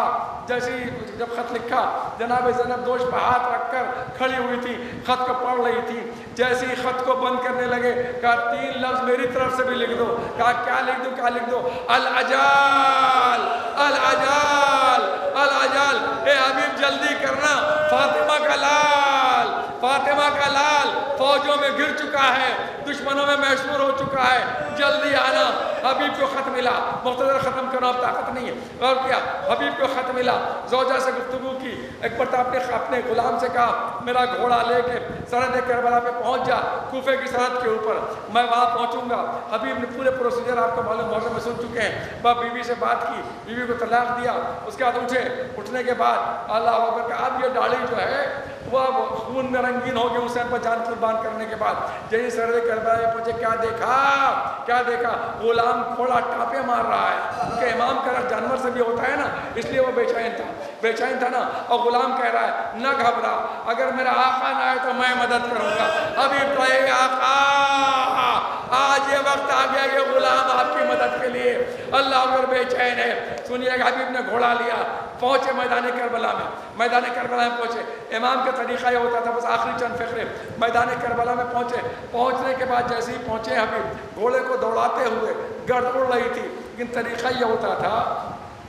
جیسے جب خط لکھا جناب زینب دوش پہ ہاتھ رکھ کر کھڑی ہوئی تھی, خط کو پڑھ رہی تھی. جیسے ہی خط کو بند کرنے لگے کہا 3 لفظ میری طرف سے بھی لکھ دو. کہا کیا لکھ دو, کیا لکھ دو؟ العجال العجال العجال, اے حبیب جلدی کرنا, فاطمہ کا لال, فاطمہ کا لال فوجوں میں گر چکا ہے، دشمنوں میں محشور ہو چکا ہے، جلدی آنا۔ حبیب کو خط ملا، مختصر ختم کرنا اب طاقت نہیں ہے، اور کیا حبیب کو خط ملا، زوجہ سے گفتگو کی، ایک مرتبہ اپنے غلام سے کہا میرا گھوڑا لے کے سرحد کربلا پہ پہنچ جا، کوفے کی سرحد کے اوپر، میں وہاں پہنچوں گا۔ حبیب نے پورے پروسیجر آپ کو معلوم موضوع میں سن چکے ہیں، باپ بیوی سے بات کی، بیوی کو طلاق دیا، اس کے بعد اٹھنے کے بعد اللہ اکبر کا اب یہ داڑھی جو ہے وہ خون میں رنگین ہو گئی حسین پر جان قربان کرنے کے بعد۔ جیسے سرحد کربلا میں پہنچے کیا دیکھا غلام گھوڑا ٹاپے مار رہا ہے، کہ امام کا رخ جانور سے بھی ہوتا ہے نا، اس لیے وہ بے چین تھا نا، اور غلام کہہ رہا ہے نہ گھبرا، اگر میرا آقا نہ آئے تو میں مدد کروں گا۔ حبیب کہے آقا آج یہ وقت آ گیا کہ غلام آپ کی مدد کے لیے اللہ اکبر بے چین ہے۔ سنیے گا حبیب نے گھوڑا لیا، پہنچے میدان کربلا میں پہنچے۔ امام کا طریقہ یہ ہوتا تھا، بس آخری چند فقرے، میدان کربلا میں پہنچنے کے بعد جیسے ہی پہنچے حبیب گھوڑے کو دوڑاتے ہوئے، گرد اڑ رہی تھی، لیکن طریقہ یہ ہوتا تھا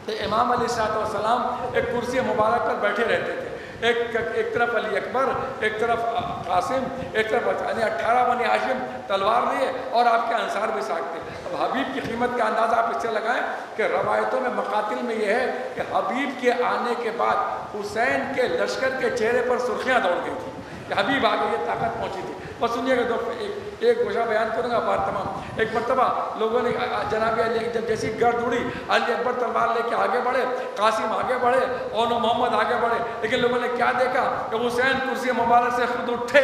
کہ امام علیہ السلام ایک کرسی مبارک پر بیٹھے رہتے تھے، ایک طرف علی اکبر، ایک طرف قاسم، ایک طرف یعنی 18 بنی ہاشم تلوار لیے، اور آپ کے انصار بھی ساتھ تھے۔ اب حبیب کی قیمت کا اندازہ آپ اس سے لگائیں کہ روایتوں میں مقاتل میں یہ ہے کہ حبیب کے آنے کے بعد حسین کے لشکر کے چہرے پر سرخیاں دوڑ گئی تھی کہ حبیب آگے، یہ طاقت پہنچی تھی۔ بس سنیے گا ایک گوشہ بیان کروں گا بات تمام۔ ایک مرتبہ لوگوں نے جناب علی جب جیسی گرد اڑی، علی اکبر تلوار لے کے آگے بڑھے، قاسم آگے بڑھے، اور محمد آگے بڑھے، لیکن لوگوں نے کیا دیکھا کہ حسین کرسی مبارک سے خود اٹھے،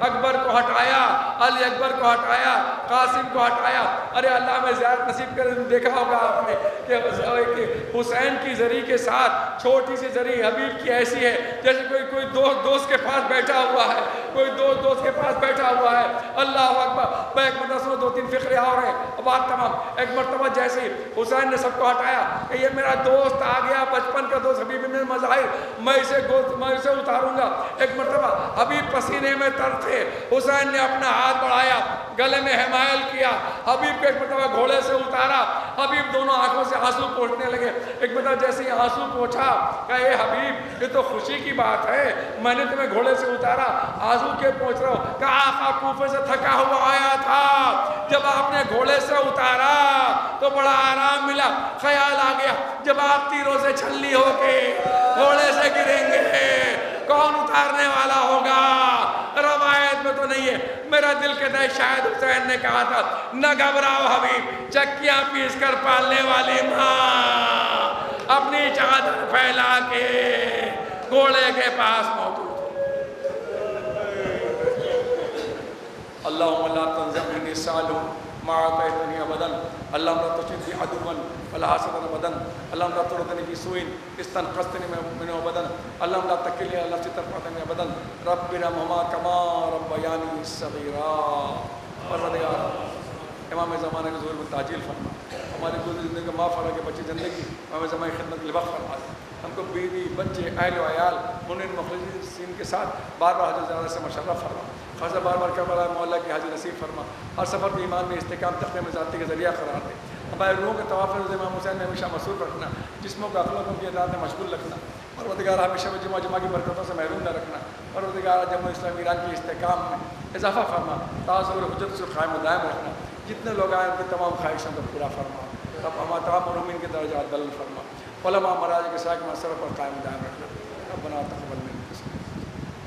اکبر کو ہٹایا، علی اکبر کو ہٹایا، قاسم کو ہٹایا۔ ارے اللہ میں زیارت نصیب کرے، دیکھا ہوگا آپ نے کہ حسین کی زری کے ساتھ چھوٹی سی زری حبیب کی ایسی ہے جیسے کوئی دوست کے پاس بیٹھا ہوا ہے، کوئی دوست کے پاس بیٹھا ہوا ہے۔ اللہ اکبر۔ میں ایک مرتبہ سنو، 2-3 فقرے اور ہیں، بات تمام۔ ایک مرتبہ جیسے حسین نے سب کو ہٹایا کہ یہ میرا دوست آ گیا، بچپن کا دوست حبیب بن مظاہر، میں اسے اتاروں گا۔ ایک مرتبہ حبیب پسینے میں تر تھے، حسین نے اپنا ہاتھ بڑھایا، گلے میں حمایل کیا، حبیب کو ایک مرتبہ گھوڑے سے اتارا، حبیب دونوں آنکھوں سے آنسو پوچھنے لگے۔ ایک مرتبہ جیسے ہی آنسو پوچھا کہ اے حبیب یہ تو خوشی کی بات ہے، میں نے تمہیں گھوڑے سے اتارا، آنسو کیوں پوچھ رہا ہو؟ کہ آقا کوفے سے تھکا ہوا آیا تھا، جب آپ نے گھوڑے سے اتارا تو بڑا آرام ملا، خیال آ گیا جب آپ تیروں سے چھلنی ہو کے گھوڑے سے گریں گے کون اتارنے والا ہوگا؟ روایت میں تو نہیں ہے، میرا دل کہتا ہے شاید حسین نے کہا تھا نہ گھبراؤ حبیب، چکیاں پیس کر پالنے والی ماں اپنی چادر پھیلا کے گھوڑے کے پاس موجود۔ اللہم لا تنزع منی سالو ما اعطیتنی ابدا، اللہم لا تشدنی عدوا ولا حاسدا ابدا، اللہم لا تردنی فی سوء استنقذتنی منه ابدا، اللہم لا تکلنی الی نفسی طرفۃ عین ابدا، رب ارحمہما کما ربیانی صغیرا۔ پروردگار امام زمانہ کے ظہور میں تعجیل فرما، ہماری گزری زندگی کو معاف فرما کے بچی زندگی امام زمانہ کی خدمت کے لیے وقف فرما، ہم کو بیوی بچے اہل و عیال منیر مخلصین کے ساتھ بار بار حج زیارت سے مشرف فرما، خاصا بار بار کربلا مولا کی حاضر نصیب فرما، ہر سفر میں ایمان میں استحکام تقوی میں ذاتی کے ذریعہ قرار دے، ہمارے روحوں کے طواف روز امام حسین میں ہمیشہ مصروف رکھنا، جسموں کو عقلوں کی اطاعت میں مشغول رکھنا، پروردگار ہمیشہ جمعہ کی برکتوں سے محروم نہ رکھنا، پروردگار جمہوریہ اسلامی ایران کی استحکام میں اضافہ فرما، تاثر حجت سے قائم و دائم رکھنا، جتنے لوگ آئے ان کی تمام خواہشوں کو پورا فرما، رب ہمارے تمام مرحومین کے درجات بلند فرما، علماء مراجع کے سائے کے مسئلہ پر قائم و دائم رکھنا، ربنا تقبل منا